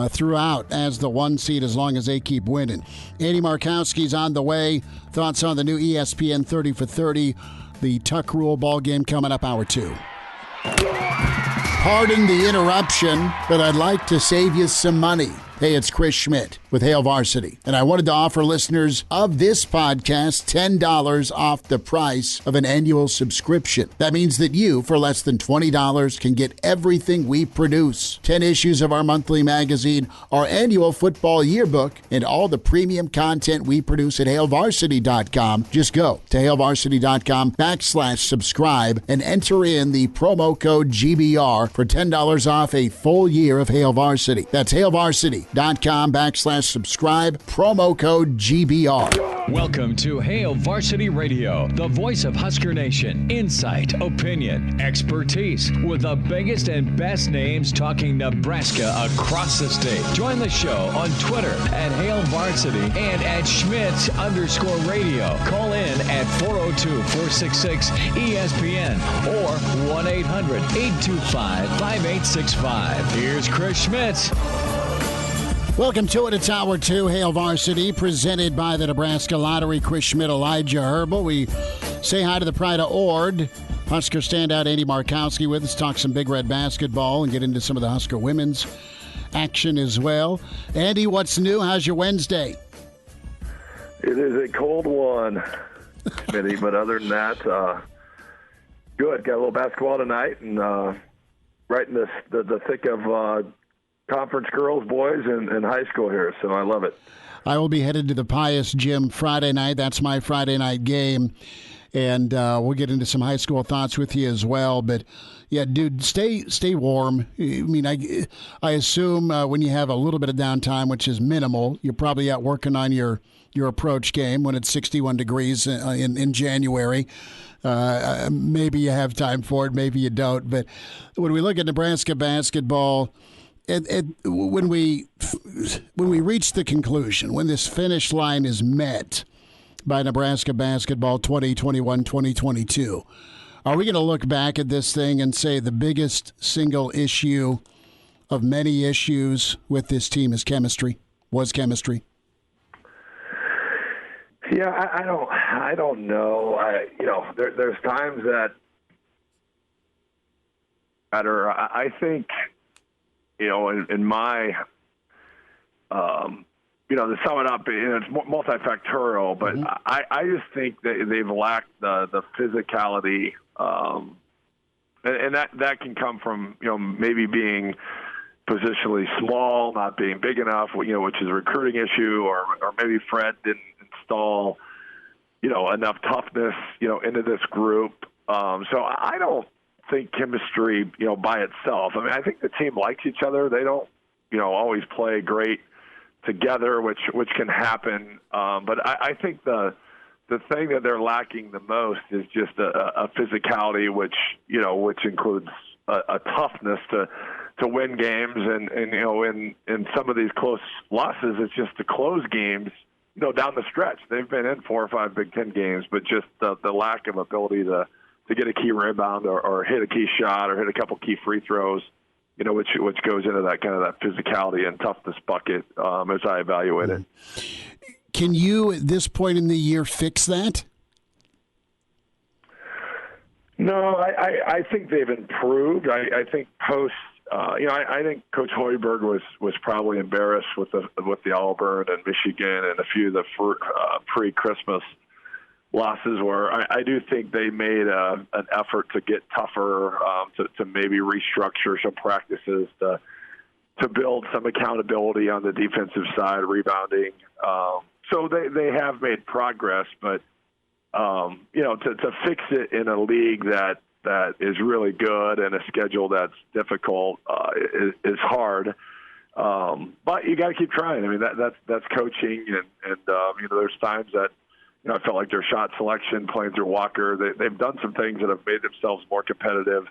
throughout as the one seed as long as they keep winning. Andy Markowski's on the way. Thoughts on the new ESPN 30 for 30, the Tuck Rule ball game coming up hour 2. Pardon the interruption, but I'd like to save you some money. Hey, it's Chris Schmidt with Hail Varsity, and I wanted to offer listeners of this podcast $10 off the price of an annual subscription. That means that you, for less than $20, can get everything we produce. 10 issues of our monthly magazine, our annual football yearbook, and all the premium content we produce at HailVarsity.com. Just go to HailVarsity.com/subscribe and enter in the promo code GBR for $10 off a full year of Hail Varsity. That's HailVarsity.com/subscribe, promo code GBR. Welcome to Hail Varsity Radio, the voice of Husker Nation. Insight, opinion, expertise, with the biggest and best names talking Nebraska across the state. Join the show on Twitter at Hail Varsity and at Schmidt_radio. Call in at 402-466-ESPN or 1-800-825-5865. Here's Chris Schmidt. Welcome to it. It's Hour 2, Hail Varsity, presented by the Nebraska Lottery. Chris Schmidt, Elijah Herbel. We say hi to the pride of Ord. Husker standout Andy Markowski with us, talk some Big Red basketball and get into some of the Husker women's action as well. Andy, what's new? How's your Wednesday? It is a cold one, Smitty, but other than that, good. Got a little basketball tonight, and right in the thick of conference girls, boys, and high school here, so I love it. I will be headed to the Pius Gym Friday night. That's my Friday night game, and we'll get into some high school thoughts with you as well. But, yeah, dude, stay warm. I mean, I assume when you have a little bit of downtime, which is minimal, you're probably out working on your approach game when it's 61 degrees in January. Maybe you have time for it, maybe you don't. But when we look at Nebraska basketball, when we reach the conclusion, when this finish line is met by Nebraska basketball 2021-2022, are we going to look back at this thing and say the biggest single issue of many issues with this team is chemistry? Was chemistry? Yeah, I don't know. There's times that matter. I think. In my, to sum it up, it's multifactorial, but I just think that they've lacked the physicality, and that can come from, maybe being positionally small, not being big enough, which is a recruiting issue, or maybe Fred didn't install, enough toughness, into this group. So I don't think chemistry, by itself. I mean, I think the team likes each other. They don't, always play great together, which can happen. But I think the thing that they're lacking the most is just a physicality, which includes a toughness to win games. And in some of these close losses, it's just to close games, down the stretch. They've been in 4 or 5 Big Ten games, but just the lack of ability to get a key rebound or hit a key shot or hit a couple key free throws, which goes into that kind of that physicality and toughness bucket as I evaluate it. Can you, at this point in the year, fix that? No, I think they've improved. I think post, I think Coach Hoiberg was probably embarrassed with the Auburn and Michigan and a few of the pre-Christmas losses where I do think they made an effort to get tougher, to maybe restructure some practices to build some accountability on the defensive side, rebounding. So they have made progress, but to fix it in a league that is really good and a schedule that's difficult is hard. But you got to keep trying. I mean, that's coaching, and there's times that. I felt like their shot selection, playing through Walker, they've done some things that have made themselves more competitive.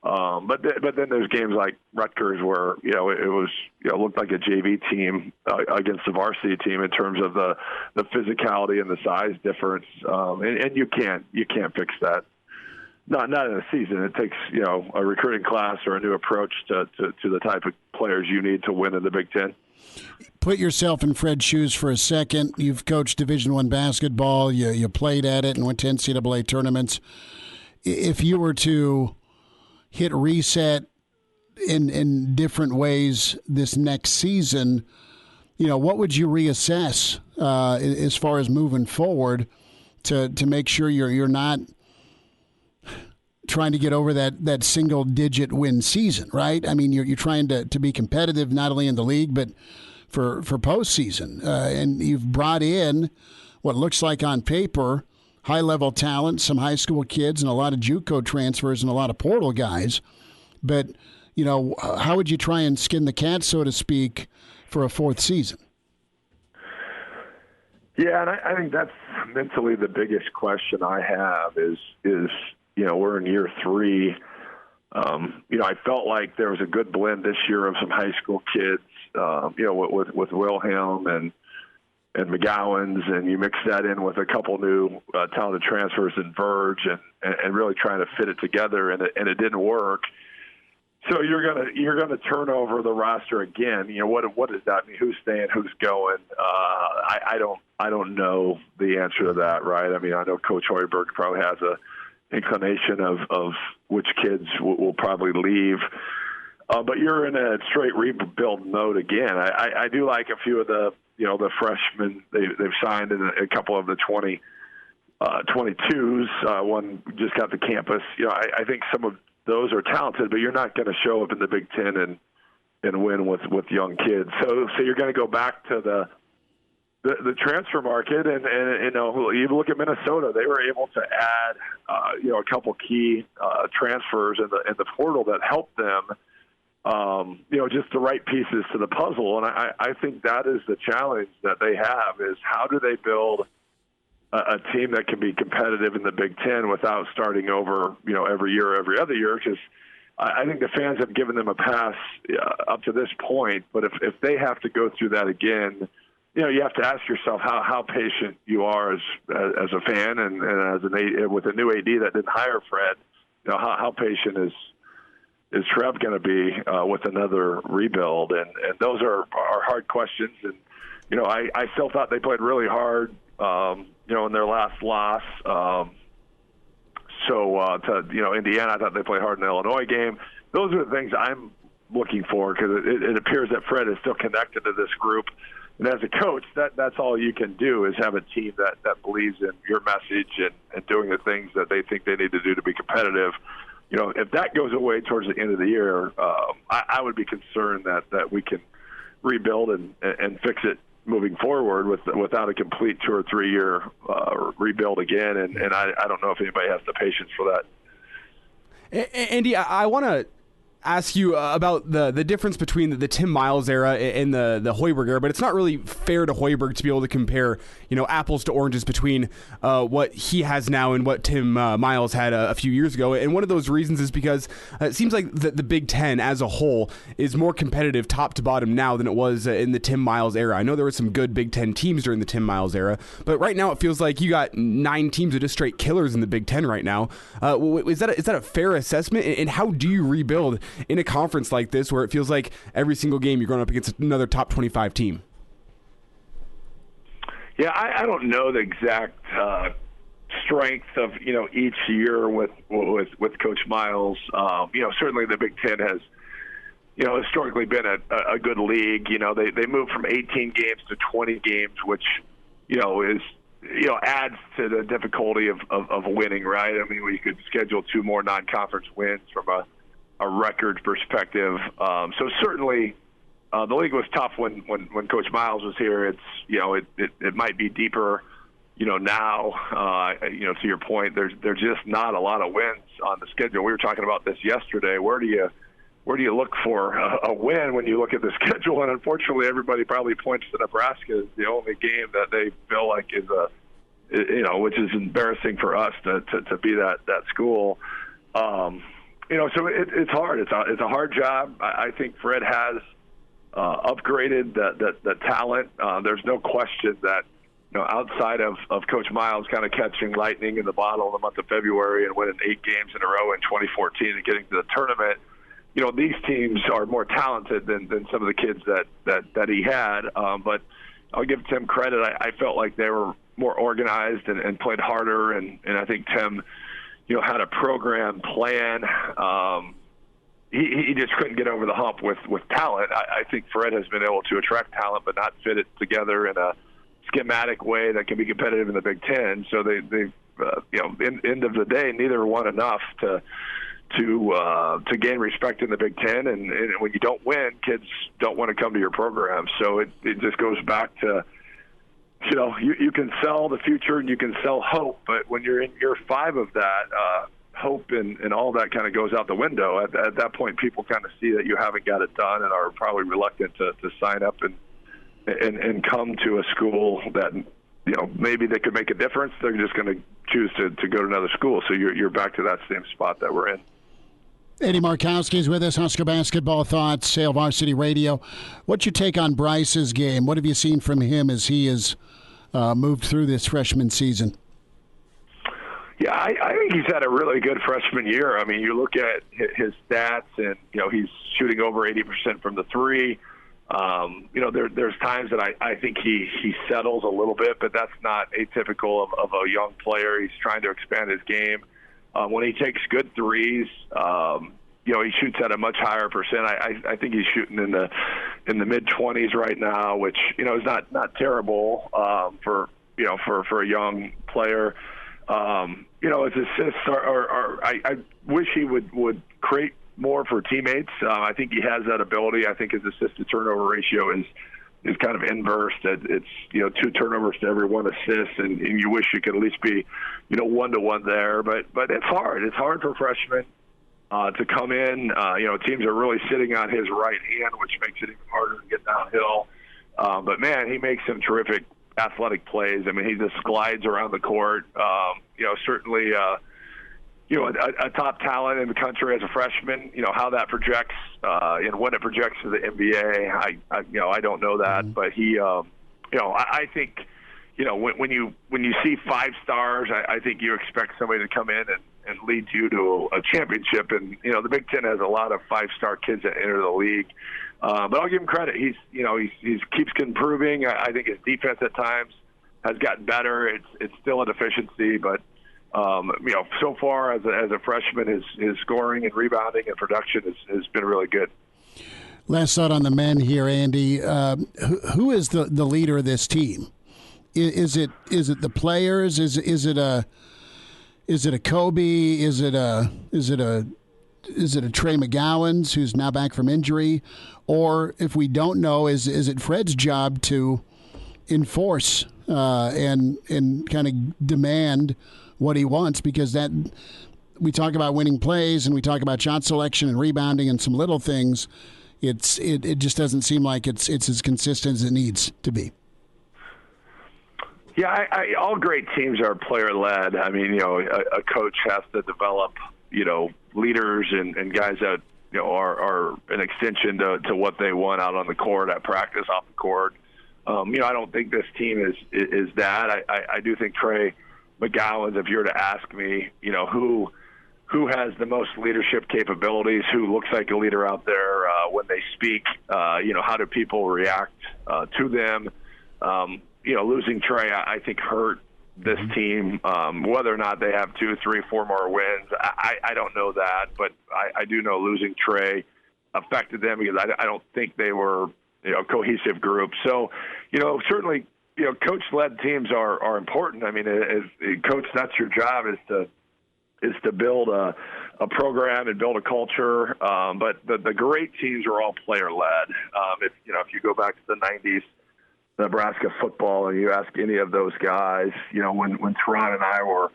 But then there's games like Rutgers where it was looked like a JV team against the varsity team in terms of the physicality and the size difference. And you can't fix that. Not in a season. It takes a recruiting class or a new approach to the type of players you need to win in the Big Ten. Put yourself in Fred's shoes for a second. You've coached Division I basketball. You played at it and went to NCAA tournaments. If you were to hit reset in different ways this next season, what would you reassess as far as moving forward to make sure you're not trying to get over that single-digit win season, right? I mean, you're trying to be competitive not only in the league but for postseason. And you've brought in what looks like on paper high-level talent, some high school kids, and a lot of JUCO transfers and a lot of portal guys. But, how would you try and skin the cat, so to speak, for a fourth season? Yeah, and I think that's mentally the biggest question I have is we're in year 3. I felt like there was a good blend this year of some high school kids, with Wilhelm and McGowan's, and you mix that in with a couple new talented transfers in Verge and really trying to fit it together, and it didn't work. So you're gonna turn over the roster again. What does that mean? Who's staying? Who's going? I don't know the answer to that, right? I mean, I know Coach Hoiberg probably has a inclination of which kids will probably leave, but you're in a straight rebuild mode again. I do like a few of the freshmen they've signed, and a couple of the 22s. One just got to campus. I think some of those are talented, but you're not going to show up in the Big Ten and win with young kids. So you're going to go back to the transfer market, and you look at Minnesota. They were able to add a couple key transfers in the portal that helped them. Just the right pieces to the puzzle, and I think that is the challenge that they have: is how do they build a team that can be competitive in the Big Ten without starting over, every year, every other year? Because I think the fans have given them a pass up to this point, but if they have to go through that again, you have to ask yourself how patient you are as a fan and as with a new AD that didn't hire Fred. How patient is Trev going to be with another rebuild? And those are hard questions. And I still thought they played really hard. In their last loss. To Indiana, I thought they played hard in the Illinois game. Those are the things I'm looking for, because it appears that Fred is still connected to this group. And as a coach, that's all you can do, is have a team that believes in your message and doing the things that they think they need to do to be competitive. If that goes away towards the end of the year, I would be concerned that we can rebuild and fix it moving forward without a complete 2 or 3 year rebuild again. And I don't know if anybody has the patience for that. Andy, I want to ask you about the difference between the Tim Miles era and the Hoiberg era, but it's not really fair to Hoiberg to be able to compare, apples to oranges between what he has now and what Tim Miles had a few years ago. And one of those reasons is because it seems like the Big Ten as a whole is more competitive top to bottom now than it was in the Tim Miles era. I know there were some good Big Ten teams during the Tim Miles era, but right now it feels like you got 9 teams that are just straight killers in the Big Ten right now. Is that a fair assessment? And how do you rebuild in a conference like this where it feels like every single game you're going up against another top 25 team? Yeah, I don't know the exact strength of each year with Coach Miles. Certainly the Big Ten has historically been a good league. They moved from 18 games to 20 games, which is adds to the difficulty of winning, right? I mean, we could schedule 2 more non-conference wins from a record perspective. So certainly the league was tough when Coach Miles was here. It's it might be deeper now. To your point, there's just not a lot of wins on the schedule. We were talking about this yesterday. Where do you look for a win when you look at the schedule? And unfortunately, everybody probably points to Nebraska as the only game that they feel like is which is embarrassing for us to be that school. So it's hard. It's a hard job. I think Fred has upgraded the talent. There's no question that outside of Coach Miles kind of catching lightning in the bottle in the month of February and winning 8 games in a row in 2014 and getting to the tournament, these teams are more talented than some of the kids that he had. But I'll give Tim credit. I felt like they were more organized and played harder, and I think Tim had a program plan. He just couldn't get over the hump with talent. I think Fred has been able to attract talent but not fit it together in a schematic way that can be competitive in the Big Ten. So they end of the day, neither won enough to gain respect in the Big Ten. And when you don't win, kids don't want to come to your program. So it just goes back to, you can sell the future and you can sell hope, but when you're in year 5 of that, hope and all that kind of goes out the window. At that point, people kind of see that you haven't got it done and are probably reluctant to sign up and come to a school that maybe they could make a difference. They're just going to choose to go to another school. So you're back to that same spot that we're in. Andy Markowski is with us, Husker Basketball Thoughts, Hail Varsity Radio. What's your take on Bryce's game? What have you seen from him as he has moved through this freshman season? Yeah, I think he's had a really good freshman year. I mean, you look at his stats, and he's shooting over 80% from the three. There's times that I think he settles a little bit, but that's not atypical of a young player. He's trying to expand his game. When he takes good threes, he shoots at a much higher percent. I think he's shooting in the mid-20s right now, which is not terrible for a young player. His assists I wish he would create more for teammates. I think he has that ability. I think his assist to turnover ratio is kind of inverse. That it's 2 turnovers to every 1 assist, and you wish you could at least be 1-to-1 there. But it's hard. It's hard for freshmen to come in. Teams are really sitting on his right hand, which makes it even harder to get downhill. But man, he makes some terrific athletic plays. I mean, he just glides around the court. Certainly, a top talent in the country as a freshman. How that projects and when it projects to the NBA, I don't know that, but he, I think, when you see 5 stars, I think you expect somebody to come in and lead you to a championship. And the Big Ten has a lot of 5-star kids that enter the league. But I'll give him credit. He keeps improving. I think his defense at times has gotten better. It's still a deficiency, but so far as a freshman, his scoring and rebounding and production has been really good. Last thought on the men here, Andy. Who is the leader of this team? Is it the players? Is it a Kobe? Is it a Trey McGowan's who's now back from injury? Or if we don't know, is it Fred's job to enforce and kind of demand what he wants? Because that we talk about winning plays and we talk about shot selection and rebounding and some little things. It just doesn't seem like it's as consistent as it needs to be. Yeah, all great teams are player-led. I mean, a coach has to develop, leaders and guys that, are an extension to what they want out on the court, at practice, off the court. I don't think this team is that. I do think Trey McGowan's, if you were to ask me, who has the most leadership capabilities, who looks like a leader out there when they speak, how do people react to them? Losing Trey, I think, hurt this team. Whether or not they have 2, 3, 4 more wins, I don't know that, but I do know losing Trey affected them because I don't think they were a cohesive group. So, certainly, coach-led teams are important. I mean, as coach, that's your job is to build a program and build a culture. But the great teams are all player-led. If you go back to the 90s, Nebraska football, and you ask any of those guys, when Teron and I were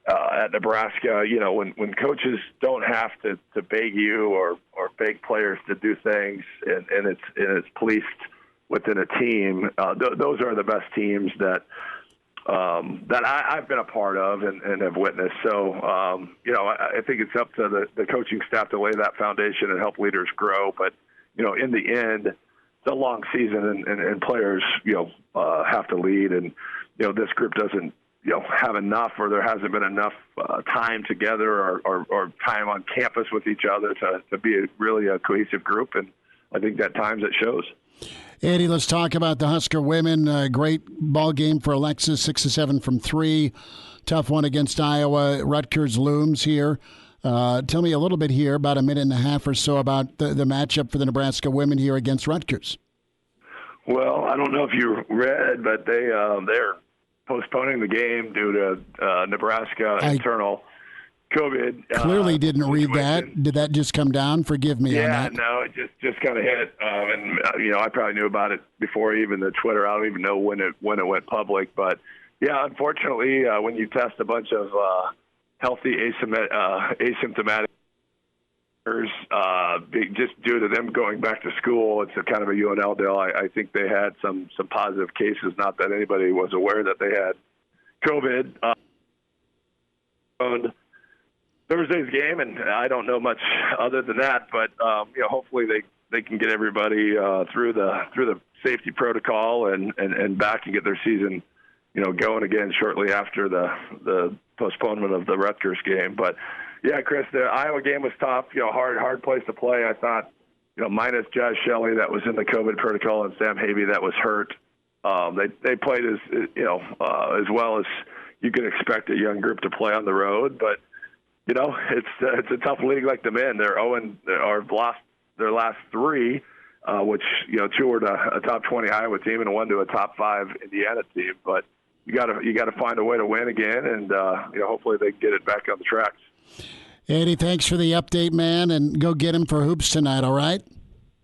at Nebraska, when coaches don't have to beg you or beg players to do things, and it's policed within a team, those are the best teams that I've been a part of and have witnessed. So, I think it's up to the coaching staff to lay that foundation and help leaders grow. But, in the end, it's a long season, and players, have to lead. And, this group doesn't, have enough, or there hasn't been enough time together or time on campus with each other to be really a cohesive group. And I think that times it shows. Andy, let's talk about the Husker women. Great ball game for Alexis, 6 of 7 from 3. Tough one against Iowa. Rutgers looms here. Tell me a little bit here, about a minute and a half or so, about the matchup for the Nebraska women here against Rutgers. Well, I don't know if you read, but they're postponing the game due to Nebraska internal COVID. Clearly didn't read that. Did that just come down? Forgive me on that. No, it just kind of hit. And I probably knew about it before even the Twitter. I don't even know when it went public. But, yeah, unfortunately, when you test a bunch of healthy asymptomatic just due to them going back to school. It's a kind of a UNL deal. I think they had some positive cases, not that anybody was aware that they had COVID on Thursday's game, and I don't know much other than that, but hopefully they can get everybody through the safety protocol and back and get their season going again shortly after the postponement of the Rutgers game. But yeah, Chris, the Iowa game was tough. Hard place to play. I thought, minus Josh Shelley that was in the COVID protocol and Sam Havey that was hurt. They played as well as you could expect a young group to play on the road. But it's a tough league like the men. They're lost their last three, which 2 were to a top 20 Iowa team and 1 to a top 5 Indiana team. But you got to find a way to win again, and hopefully they get it back on the tracks. Andy, thanks for the update, man, and go get him for hoops tonight, all right?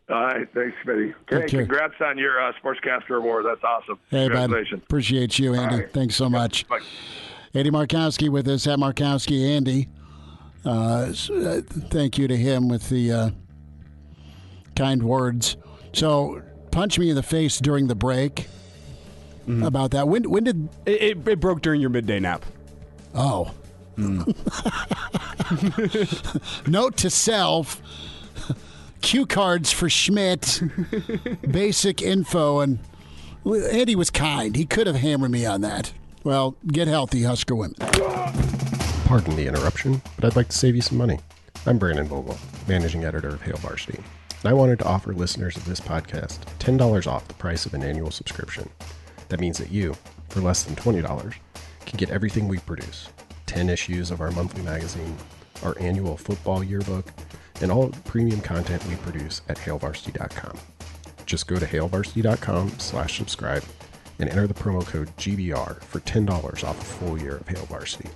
All right, thanks, Smitty. Hey, congrats on your Sportscaster Award. That's awesome. Hey, congratulations. Bud. Appreciate you, Andy. Right. Thanks so much. Bye. Andy Markowski with us at Markowski Andy. Thank you to him with the kind words. So, punch me in the face during the break about that. When did it broke during your midday nap? Oh. Note to self: cue cards for Schmidt, basic info, and Andy was kind. He could have hammered me on that. Well, get healthy, Husker women. Pardon the interruption, but I'd like to save you some money. I'm Brandon Vogel, managing editor of Hail Varsity, and I wanted to offer listeners of this podcast $10 off the price of an annual subscription. That means that you, for less than $20, can get everything we produce. 10 issues of our monthly magazine, our annual football yearbook, and all premium content we produce at hailvarsity.com. Just go to hailvarsity.com/subscribe and enter the promo code GBR for $10 off a full year of Hail Varsity.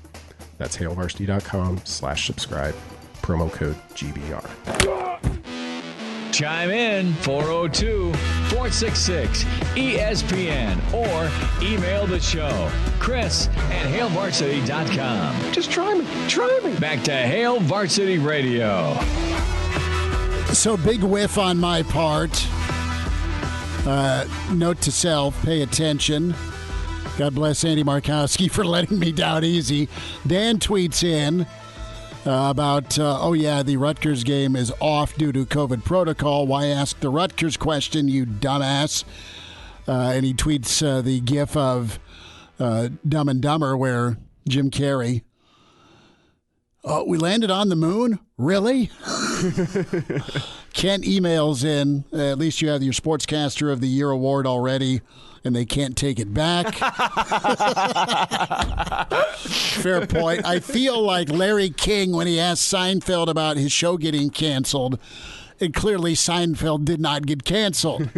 That's hailvarsity.com/subscribe, promo code GBR. Chime in 402-466-ESPN or email the show, Chris@HailVarsity.com. Just try me. Back to Hail Varsity Radio. So, big whiff on my part. Note to self, pay attention. God bless Andy Markowski for letting me down easy. Dan tweets in about, the Rutgers game is off due to COVID protocol. Why ask the Rutgers question, you dumbass? And he tweets the gif of Dumb and Dumber where Jim Carrey, we landed on the moon? Really? Kent emails in, at least you have your Sportscaster of the Year award already, and they can't take it back. Fair point. I feel like Larry King when he asked Seinfeld about his show getting canceled, and clearly Seinfeld did not get canceled.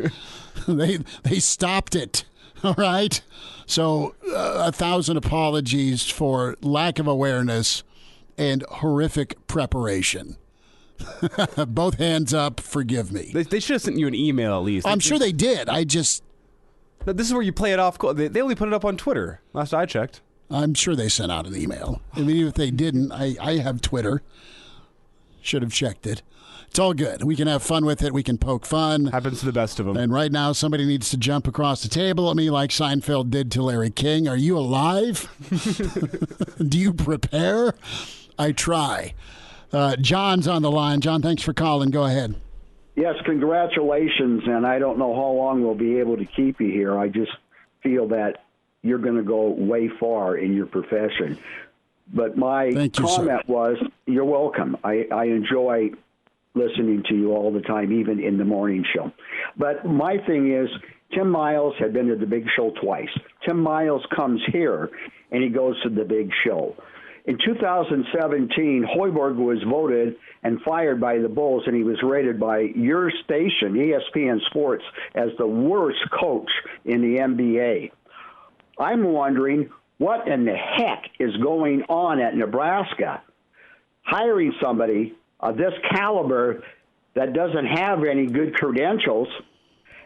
They stopped it. All right? So 1,000 apologies for lack of awareness and horrific preparation. Both hands up, forgive me. They should have sent you an email at least. I'm sure they did. No, this is where you play it off. They only put it up on Twitter, last I checked. I'm sure they sent out an email. I mean, even if they didn't, I have Twitter. Should have checked it. It's all good. We can have fun with it. We can poke fun. Happens to the best of them. And right now, somebody needs to jump across the table at me like Seinfeld did to Larry King. Are you alive? Do you prepare? I try. John's on the line. John, thanks for calling. Go ahead. Yes, congratulations, and I don't know how long we'll be able to keep you here. I just feel that you're going to go way far in your profession. But my comment was, you're welcome. I enjoy listening to you all the time, even in the morning show. But my thing is, Tim Miles had been to the Big Show twice. Tim Miles comes here, and he goes to the Big Show. In 2017, Hoiberg was voted and fired by the Bulls, and he was rated by your station, ESPN Sports, as the worst coach in the NBA. I'm wondering what in the heck is going on at Nebraska, hiring somebody of this caliber that doesn't have any good credentials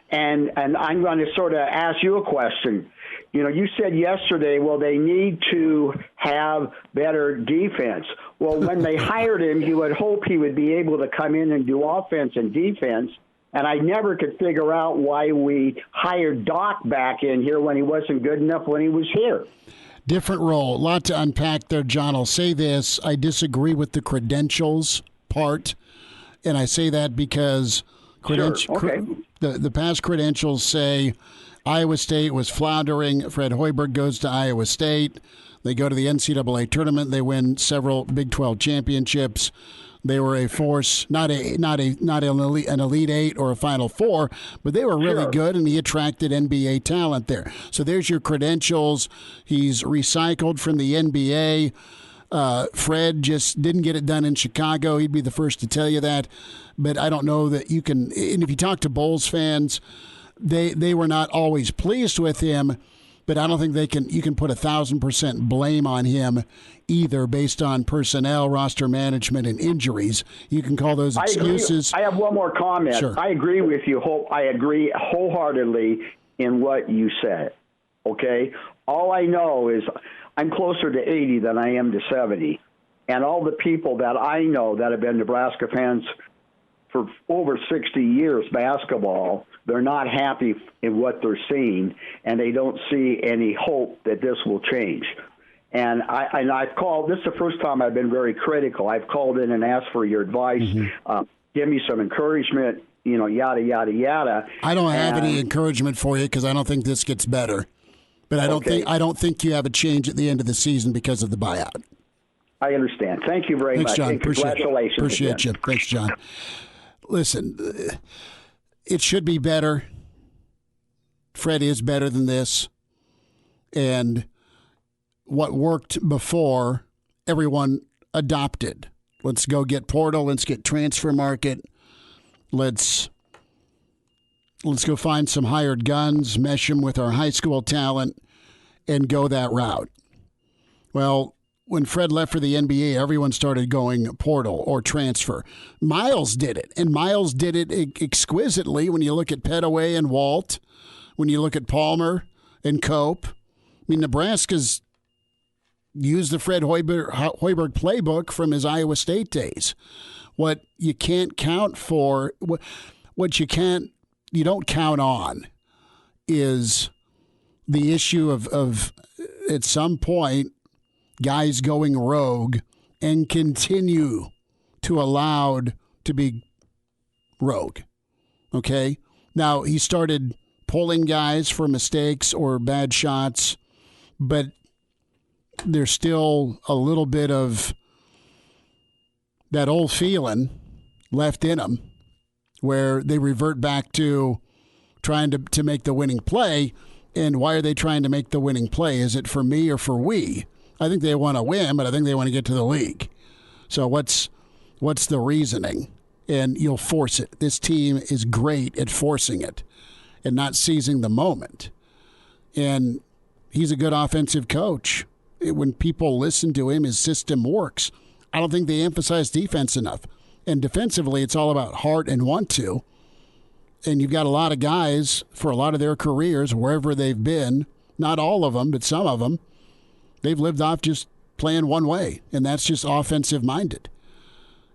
And I'm going to sort of ask you a question. You know, you said yesterday, well, they need to have better defense. Well, when they hired him, you would hope he would be able to come in and do offense and defense. And I never could figure out why we hired Doc back in here when he wasn't good enough when he was here. Different role. A lot to unpack there, John. I'll say this. I disagree with the credentials part. And I say that because the past credentials say Iowa State was floundering. Fred Hoiberg goes to Iowa State. They go to the NCAA tournament. They win several Big 12 championships. They were a force, not an Elite Eight or a Final Four, but they were really good, and he attracted NBA talent there. So there's your credentials. He's recycled from the NBA. Fred just didn't get it done in Chicago. He'd be the first to tell you that. But I don't know that you can. And if you talk to Bulls fans, they were not always pleased with him. But I don't think you can put 1,000% blame on him either based on personnel, roster management, and injuries. You can call those excuses. I have one more comment. Sure. I agree with you. I agree wholeheartedly in what you said. Okay? All I know is I'm closer to 80 than I am to 70. And all the people that I know that have been Nebraska fans for over 60 years basketball, they're not happy in what they're seeing, and they don't see any hope that this will change. And I've called, this is the first time I've been very critical. I've called in and asked for your advice, give me some encouragement, yada, yada, yada. I don't have any encouragement for you because I don't think this gets better. But I don't think you have a change at the end of the season because of the buyout. I understand. Thank you very much. John. And congratulations. Appreciate you. Thanks, John. Listen, it should be better. Fred is better than this. And what worked before, everyone adopted. Let's go get portal. Let's get transfer market. Let's go find some hired guns, mesh them with our high school talent, and go that route. Well, when Fred left for the NBA, everyone started going portal or transfer. Miles did it, and Miles did it exquisitely when you look at Pettaway and Walt, when you look at Palmer and Cope. I mean, Nebraska's used the Fred Hoiberg playbook from his Iowa State days. What you can't count for, what you don't count on is the issue of at some point, guys going rogue and continue to allowed to be rogue. Okay? Now, he started pulling guys for mistakes or bad shots, but there's still a little bit of that old feeling left in them where they revert back to trying to make the winning play. And why are they trying to make the winning play? Is it for me or for we? I think they want to win, but I think they want to get to the league. So what's the reasoning? And you'll force it. This team is great at forcing it and not seizing the moment. And he's a good offensive coach. When people listen to him, his system works. I don't think they emphasize defense enough. And defensively, it's all about heart and want to. And you've got a lot of guys for a lot of their careers, wherever they've been, not all of them, but some of them, they've lived off just playing one way, and that's just offensive-minded.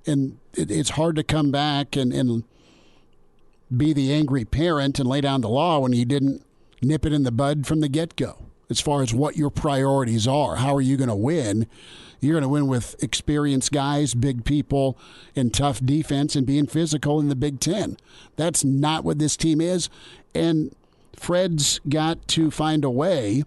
And it's hard to come back and be the angry parent and lay down the law when you didn't nip it in the bud from the get-go as far as what your priorities are. How are you going to win? You're going to win with experienced guys, big people, and tough defense and being physical in the Big Ten. That's not what this team is. And Fred's got to find a way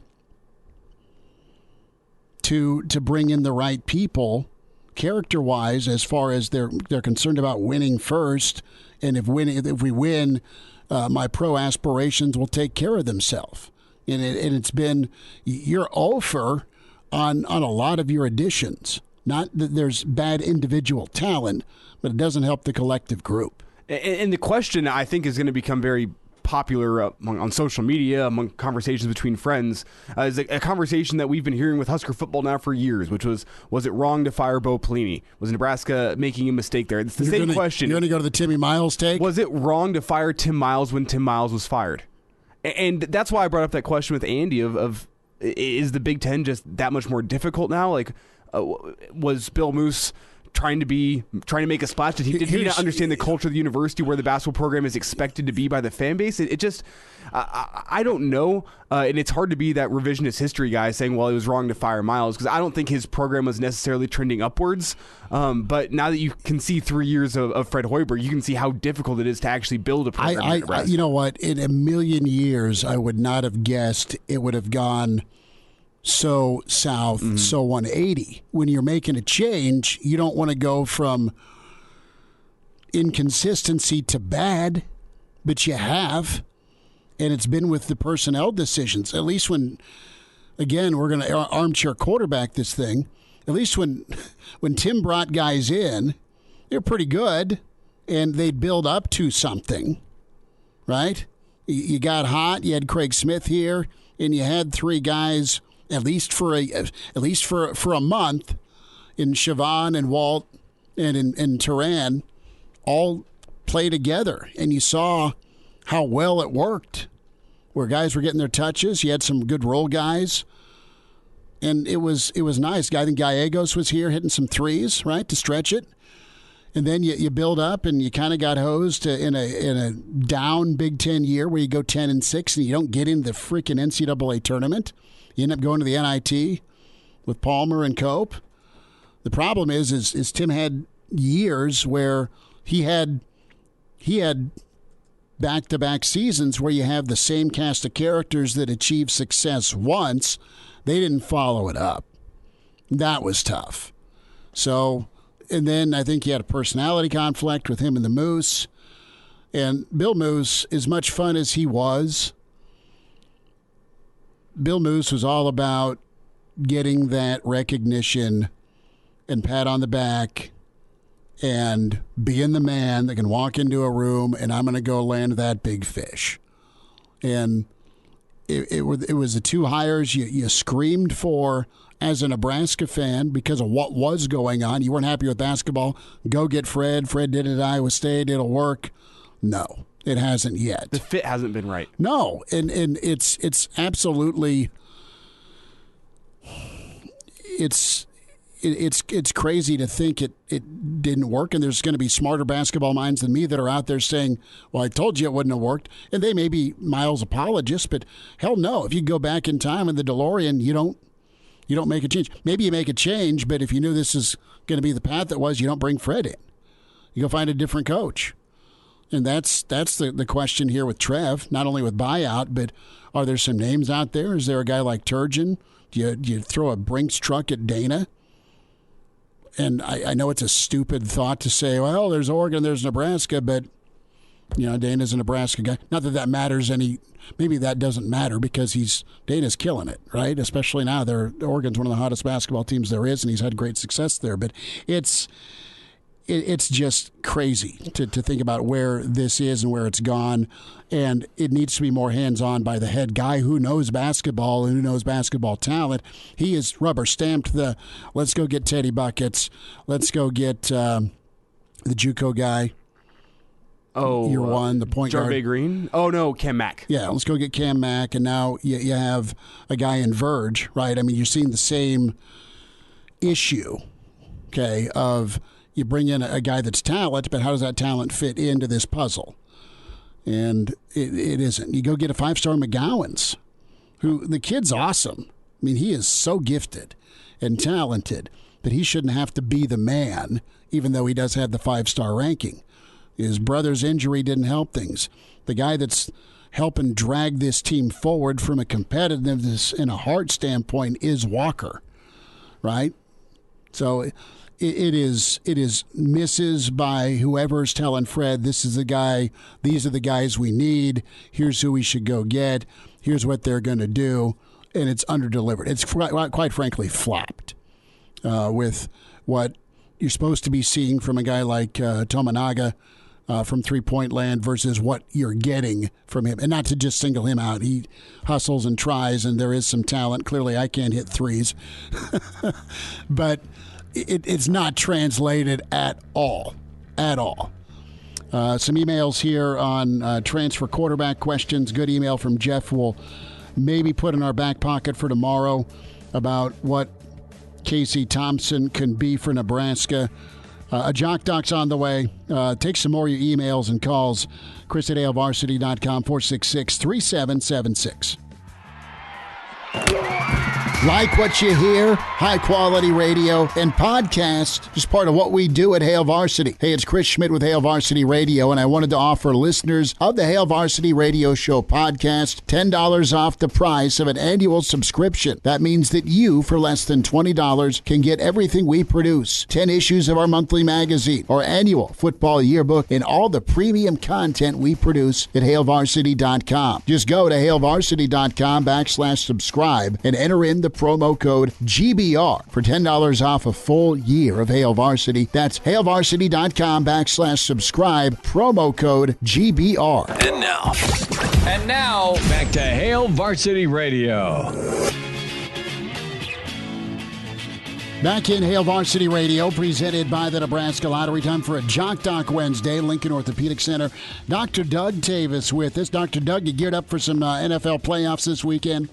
to bring in the right people character-wise as far as they're concerned about winning first. And if we win, my pro aspirations will take care of themselves. And it's been you're over on a lot of your additions. Not that there's bad individual talent, but it doesn't help the collective group. And the question, I think, is going to become very popular on social media, among conversations between friends, is a conversation that we've been hearing with Husker football now for years, which was it wrong to fire Bo Pelini? Was Nebraska making a mistake there? It's the same question. You're going to go to the Timmy Miles take? Was it wrong to fire Tim Miles when Tim Miles was fired? And that's why I brought up that question with Andy of is the Big Ten just that much more difficult now? Like, was Bill Moose trying to make a splash? Did he not understand the culture of the university where the basketball program is expected to be by the fan base? It just, I don't know. And it's hard to be that revisionist history guy saying, well, it was wrong to fire Miles, because I don't think his program was necessarily trending upwards. But now that you can see 3 years of Fred Hoiberg, you can see how difficult it is to actually build a program. You know what? In a million years, I would not have guessed it would have gone so south, so 180. When you're making a change, you don't want to go from inconsistency to bad, but you have, and it's been with the personnel decisions. At least when, again, we're going to armchair quarterback this thing, at least when Tim brought guys in, they're pretty good, and they build up to something, right? You got hot, you had Craig Smith here, and you had three guys at least for a month in Siobhan and Walt and in Turan all play together, and you saw how well it worked, where guys were getting their touches. You had some good role guys, and it was nice. I think Gallegos was here hitting some threes, right, to stretch it. And then you build up, and you kind of got hosed in a down Big Ten year where you go 10-6 and you don't get into the freaking NCAA tournament. You end up going to the NIT with Palmer and Cope. The problem is Tim had years where he had back-to-back seasons where you have the same cast of characters that achieved success once. They didn't follow it up. That was tough. So, and then I think he had a personality conflict with him and the Moose. And Bill Moose, as much fun as he was, Bill Moose was all about getting that recognition and pat on the back and being the man that can walk into a room and I'm going to go land that big fish. And it was the two hires you screamed for as a Nebraska fan because of what was going on. You weren't happy with basketball. Go get Fred. Fred did it at Iowa State. It'll work. No. It hasn't yet. The fit hasn't been right. No, and it's absolutely it's crazy to think it didn't work, and there's going to be smarter basketball minds than me that are out there saying, well, I told you it wouldn't have worked, and they may be Miles apologists, but hell no, if you go back in time in the DeLorean, you don't make a change. Maybe you make a change, but if you knew this is going to be the path it was, you don't bring Fred in. You go find a different coach. And that's the question here with Trev, not only with buyout, but are there some names out there? Is there a guy like Turgeon? Do you throw a Brinks truck at Dana? And I know it's a stupid thought to say, well, there's Oregon, there's Nebraska, but, you know, Dana's a Nebraska guy. Not that that matters any. Maybe that doesn't matter because Dana's killing it, right? Especially now. Oregon's one of the hottest basketball teams there is, and he's had great success there. But it's just crazy to think about where this is and where it's gone. And it needs to be more hands-on by the head guy who knows basketball and who knows basketball talent. He is rubber-stamped the, let's go get Teddy Buckets. Let's go get the JUCO guy. Oh, year one, the point guard. Jarve Green? Oh, no, Cam Mack. Yeah, let's go get Cam Mack. And now you have a guy in Verge, right? I mean, you're seeing the same issue, okay, of you bring in a guy that's talent, but how does that talent fit into this puzzle? And it isn't. You go get a five-star McGowan's, who the kid's awesome. I mean, he is so gifted and talented, but he shouldn't have to be the man, even though he does have the five-star ranking. His brother's injury didn't help things. The guy that's helping drag this team forward from a competitiveness and a heart standpoint is Walker, right? So it is misses by whoever's telling Fred, this is the guy, these are the guys we need, here's who we should go get, here's what they're going to do, and it's underdelivered. It's quite frankly flopped with what you're supposed to be seeing from a guy like Tominaga, from three-point land versus what you're getting from him. And not to just single him out. He hustles and tries, and there is some talent. Clearly, I can't hit threes. But it's not translated at all. At all. Some emails here on transfer quarterback questions. Good email from Jeff. We'll maybe put in our back pocket for tomorrow about what Casey Thompson can be for Nebraska. A Jock Doc's on the way. Take some more of your emails and calls. Chris at ALVarsity.com, 466-3776. Like what you hear, high-quality radio and podcast is part of what we do at Hail Varsity. Hey, it's Chris Schmidt with Hail Varsity Radio, and I wanted to offer listeners of the Hail Varsity Radio Show podcast $10 off the price of an annual subscription. That means that you, for less than $20, can get everything we produce, 10 issues of our monthly magazine, our annual football yearbook, and all the premium content we produce at HailVarsity.com. Just go to HailVarsity.com/subscribe and enter in the promo code GBR for $10 off a full year of Hail Varsity. That's HailVarsity.com/subscribe, promo code GBR. And now, back to Hail Varsity Radio. Back in Hail Varsity Radio, presented by the Nebraska Lottery. Time for a Jock Doc Wednesday, Lincoln Orthopedic Center. Dr. Doug Tavis with us. Dr. Doug, you geared up for some NFL playoffs this weekend?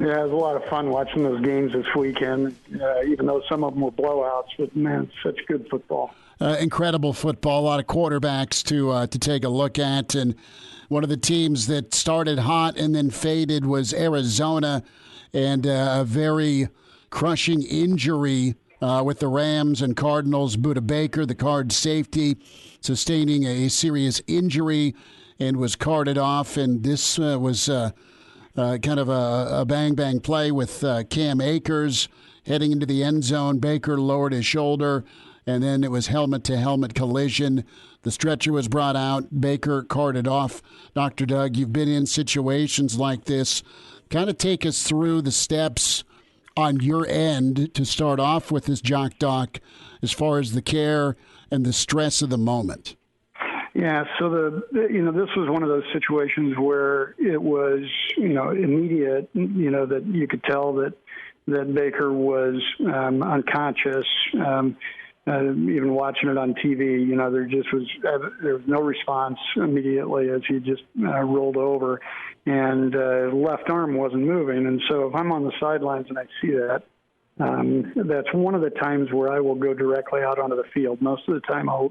Yeah, it was a lot of fun watching those games this weekend, even though some of them were blowouts. But, man, such good football. Incredible football, a lot of quarterbacks to take a look at. And one of the teams that started hot and then faded was Arizona, and a very crushing injury with the Rams and Cardinals. Budda Baker, the Cards safety, sustaining a serious injury and was carted off. And this was kind of a bang-bang play with Cam Akers heading into the end zone. Baker lowered his shoulder, and then it was helmet-to-helmet collision. The stretcher was brought out. Baker carted off. Dr. Doug, you've been in situations like this. Kind of take us through the steps on your end to start off with this Jock Doc as far as the care and the stress of the moment. Yeah, so this was one of those situations where it was, immediate, that you could tell that Baker was unconscious. Even watching it on TV, there was no response immediately as he just rolled over, and left arm wasn't moving. And so if I'm on the sidelines and I see that, that's one of the times where I will go directly out onto the field. Most of the time I'll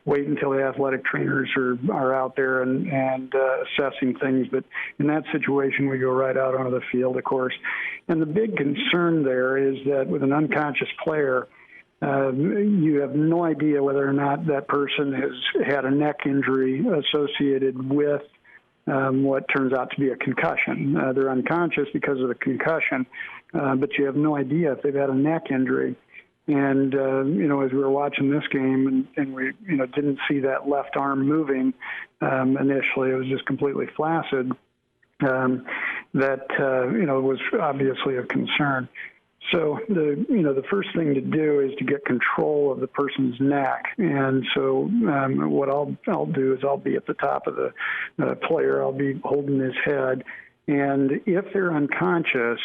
wait until the athletic trainers are out there and assessing things. But in that situation, we go right out onto the field, of course. And the big concern there is that with an unconscious player, you have no idea whether or not that person has had a neck injury associated with what turns out to be a concussion. They're unconscious because of the concussion, but you have no idea if they've had a neck injury. And, as we were watching this game and we, didn't see that left arm moving initially, it was just completely flaccid, that was obviously a concern. So the first thing to do is to get control of the person's neck. And so what I'll do is I'll be at the top of the player. I'll be holding his head. And if they're unconscious,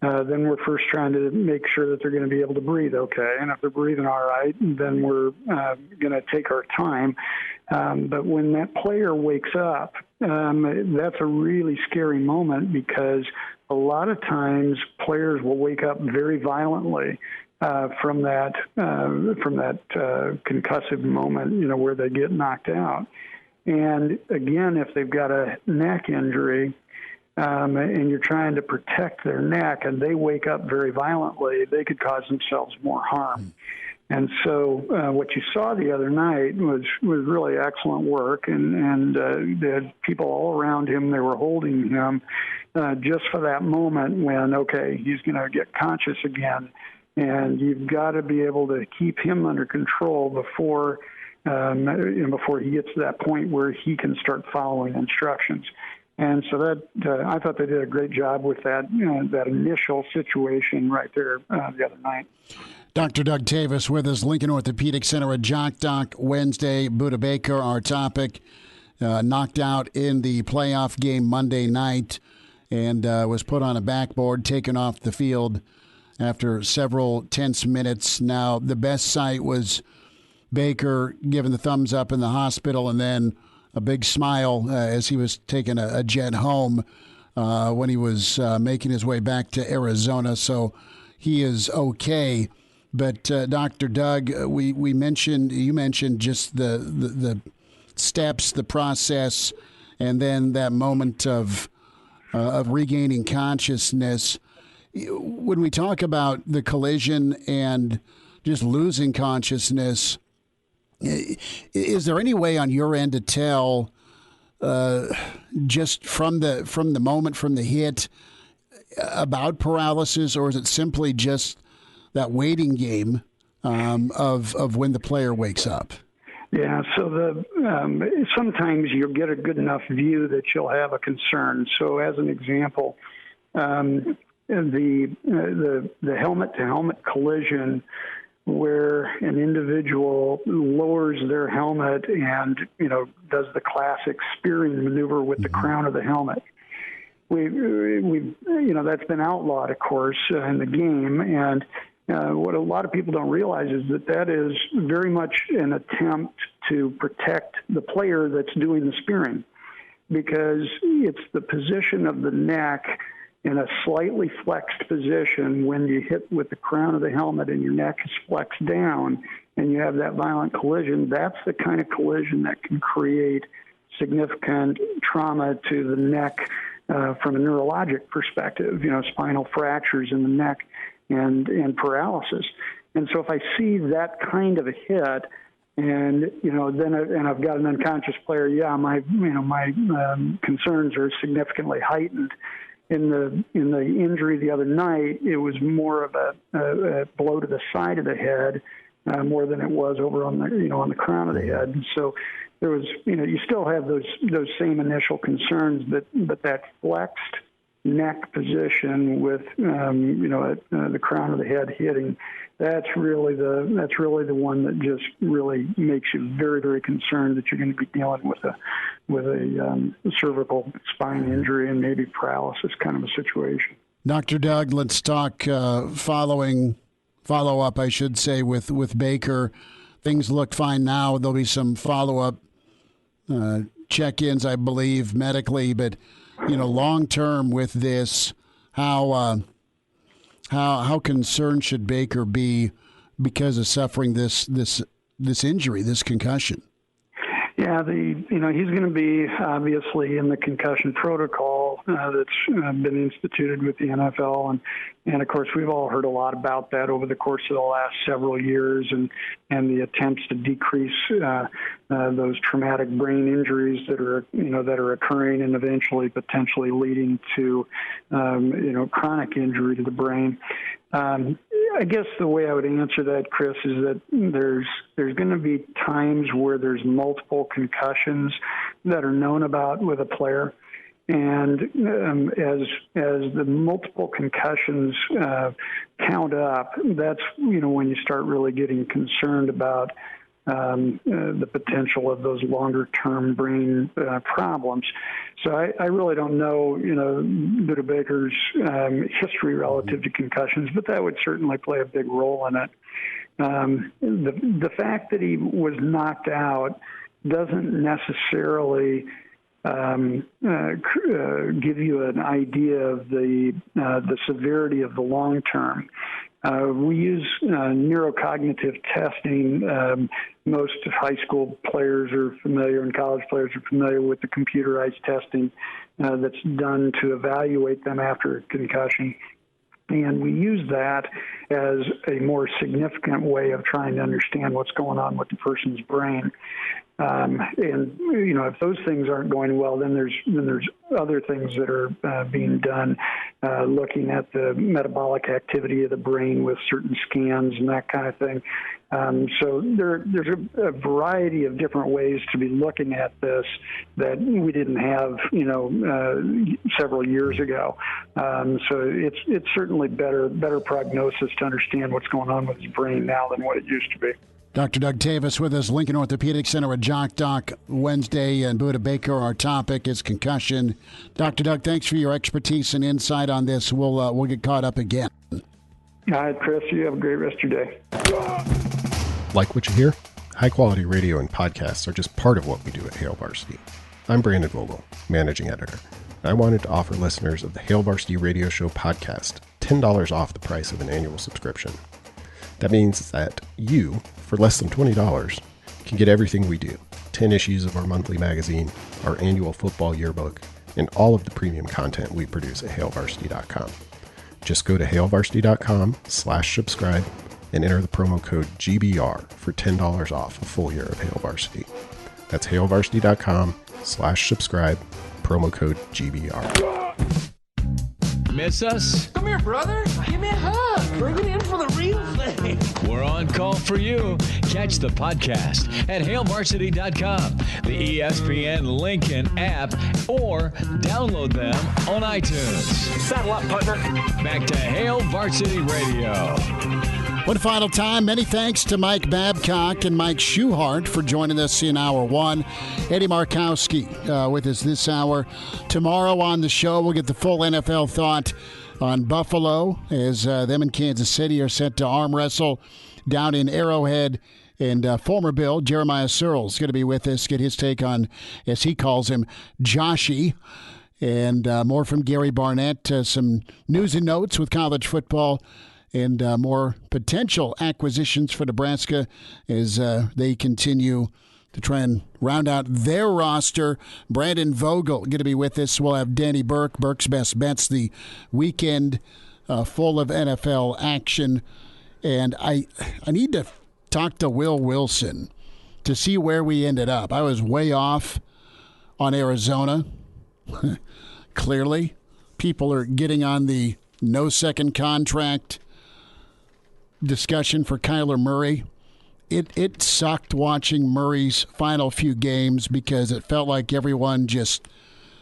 then we're first trying to make sure that they're going to be able to breathe okay. And if they're breathing all right, then we're going to take our time. But when that player wakes up, that's a really scary moment because a lot of times players will wake up very violently from that concussive moment, where they get knocked out. And again, if they've got a neck injury and you're trying to protect their neck and they wake up very violently, they could cause themselves more harm. And so what you saw the other night was really excellent work, and they had people all around him. They were holding him just for that moment when, okay, he's going to get conscious again. And you've got to be able to keep him under control before he gets to that point where he can start following instructions. And so that I thought they did a great job with that that initial situation right there the other night. Dr. Doug Tavis with us, Lincoln Orthopedic Center at Jock Doc Wednesday. Buda Baker, our topic, knocked out in the playoff game Monday night and was put on a backboard, taken off the field after several tense minutes. Now, the best sight was Baker giving the thumbs up in the hospital and then a big smile as he was taking a jet home when he was making his way back to Arizona. So he is okay. But Dr. Doug, you mentioned just the steps, the process, and then that moment of regaining consciousness. When we talk about the collision and just losing consciousness, is there any way on your end to tell just from the moment, from the hit, about paralysis, or is it simply just that waiting game of when the player wakes up? Yeah, so sometimes you'll get a good enough view that you'll have a concern. So as an example, the helmet-to-helmet collision where an individual lowers their helmet and, does the classic spearing maneuver with the crown of the helmet. We that's been outlawed, of course, in the game. And what a lot of people don't realize is that is very much an attempt to protect the player that's doing the spearing, because it's the position of the neck in a slightly flexed position when you hit with the crown of the helmet and your neck is flexed down and you have that violent collision. That's the kind of collision that can create significant trauma to the neck from a neurologic perspective, spinal fractures in the neck and paralysis. And so if I see that kind of a hit, and then I've got an unconscious player, my concerns are significantly heightened. In the injury the other night, it was more of a blow to the side of the head, more than it was over on the crown of the head. And so there was, you still have those same initial concerns, but that flexed neck position with the crown of the head hitting, that's really the one that just really makes you very, very concerned that you're going to be dealing with a cervical spine injury and maybe paralysis kind of a situation. Dr. Doug, let's talk follow up, I should say, with Baker. Things look fine now. There'll be some follow-up check-ins, I believe, medically, but long term with this, how concerned should Baker be because of suffering this injury, this concussion? Yeah, he's going to be obviously in the concussion protocol that's been instituted with the NFL, and of course we've all heard a lot about that over the course of the last several years, and the attempts to decrease those traumatic brain injuries that are occurring and eventually potentially leading to chronic injury to the brain. I guess the way I would answer that, Chris, is that there's going to be times where there's multiple concussions that are known about with a player, and as the multiple concussions count up, that's when you start really getting concerned about the potential of those longer-term brain problems. So I really don't know, Buda Baker's history relative to concussions, but that would certainly play a big role in it. The fact that he was knocked out doesn't necessarily give you an idea of the severity of the long term. We use neurocognitive testing. Most high school players are familiar and college players are familiar with the computerized testing that's done to evaluate them after a concussion. And we use that as a more significant way of trying to understand what's going on with the person's brain. And if those things aren't going well, then there's other things that are being done, looking at the metabolic activity of the brain with certain scans and that kind of thing. So there's a variety of different ways to be looking at this that we didn't have, several years ago. So it's certainly better prognosis to understand what's going on with his brain now than what it used to be. Dr. Doug Tavis with us, Lincoln Orthopedic Center at Jock Doc Wednesday, and Buda Baker. Our topic is concussion. Dr. Doug, thanks for your expertise and insight on this. We'll get caught up again. All right, Chris, you have a great rest of your day. Like what you hear? High-quality radio and podcasts are just part of what we do at Hail Varsity. I'm Brandon Vogel, managing editor, and I wanted to offer listeners of the Hail Varsity Radio Show podcast $10 off the price of an annual subscription. That means that you, for less than $20, can get everything we do. 10 issues of our monthly magazine, our annual football yearbook, and all of the premium content we produce at hailvarsity.com. Just go to hailvarsity.com/subscribe and enter the promo code GBR for $10 off a full year of Hail Varsity. That's hailvarsity.com/subscribe, promo code GBR. Miss us? Come here, brother. Give me a hug. Bring it in for the real thing. We're on call for you. Catch the podcast at hailvarsity.com, the ESPN Lincoln app, or download them on iTunes. Saddle up, partner. Back to Hail Varsity Radio. One final time, many thanks to Mike Babcock and Mike Schuchart for joining us in Hour 1. Andy Markowski with us this hour. Tomorrow on the show, we'll get the full NFL thought on Buffalo as them and Kansas City are set to arm wrestle down in Arrowhead. And former Bill, Jeremiah Searles, going to be with us, get his take on, as he calls him, Joshy. And more from Gary Barnett, some news and notes with college football, and more potential acquisitions for Nebraska as they continue to try and round out their roster. Brandon Vogel going to be with us. We'll have Danny Burke, Burke's Best Bets, the weekend full of NFL action. And I need to talk to Will Wilson to see where we ended up. I was way off on Arizona. Clearly, people are getting on the no second contract discussion for Kyler Murray. It sucked watching Murray's final few games because it felt like everyone just,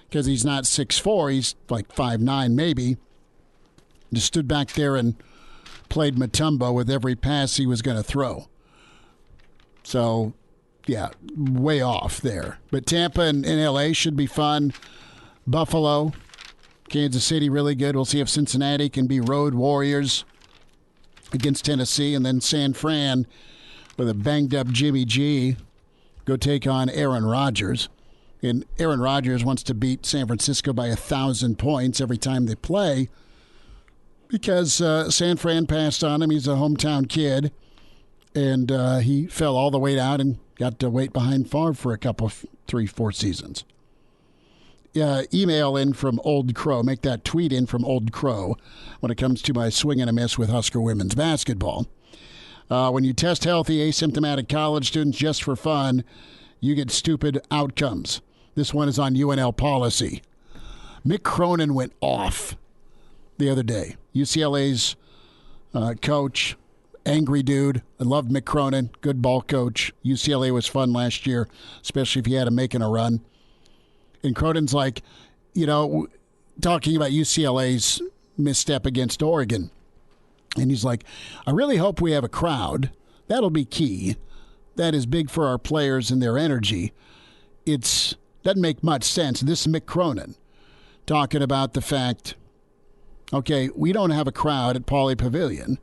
because he's not 6'4", he's like 5'9" maybe, just stood back there and played Matumbo with every pass he was going to throw. So, yeah, way off there. But Tampa and L.A. should be fun. Buffalo, Kansas City, really good. We'll see if Cincinnati can be road warriors against Tennessee, and then San Fran with a banged-up Jimmy G go take on Aaron Rodgers. And Aaron Rodgers wants to beat San Francisco by 1,000 points every time they play because San Fran passed on him. He's a hometown kid, and he fell all the way down and got to wait behind Favre for a couple, 3-4 seasons. Email in from Old Crow. Make that tweet in from Old Crow when it comes to my swing and a miss with Husker women's basketball. When you test healthy, asymptomatic college students just for fun, you get stupid outcomes. This one is on UNL policy. Mick Cronin went off the other day. UCLA's coach, angry dude. I loved Mick Cronin, good ball coach. UCLA was fun last year, especially if you had him making a run. And Cronin's like, talking about UCLA's misstep against Oregon. And he's like, I really hope we have a crowd. That'll be key. That is big for our players and their energy. It doesn't make much sense. This is Mick Cronin talking about the fact, okay, we don't have a crowd at Pauley Pavilion,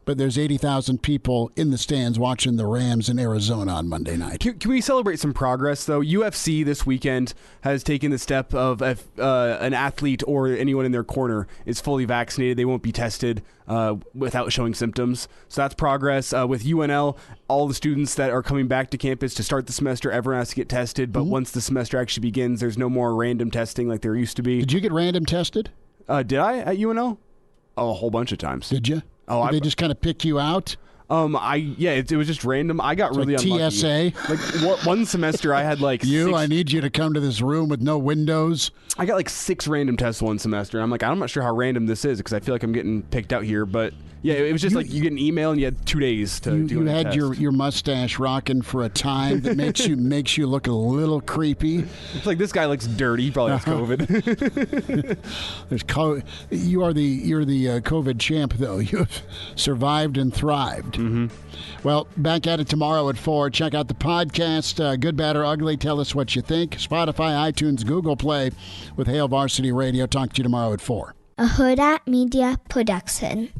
but there's 80,000 people in the stands watching the Rams in Arizona on Monday night. Can we celebrate some progress, though? UFC this weekend has taken the step of if an athlete or anyone in their corner is fully vaccinated, they won't be tested without showing symptoms. So that's progress. With UNL, all the students that are coming back to campus to start the semester, everyone has to get tested. But once the semester actually begins, there's no more random testing like there used to be. Did you get random tested? Did I at UNL? Oh, a whole bunch of times. Did you? Oh, Did they just kind of pick you out? It was just random. I got really unlucky. TSA. Like one semester, I had like I need you to come to this room with no windows. I got like 6 random tests one semester. I'm like, I'm not sure how random this is because I feel like I'm getting picked out here. But yeah, it was just like you get an email and you had 2 days to do it. You had test. your mustache rocking for a time that makes you look a little creepy. It's like this guy looks dirty. He probably has COVID. You're the COVID champ though. You've survived and thrived. Mm-hmm. Well, back at it tomorrow at 4. Check out the podcast, Good, Bad, or Ugly. Tell us what you think. Spotify, iTunes, Google Play with Hail Varsity Radio. Talk to you tomorrow at 4. A Hurrdat Media Production.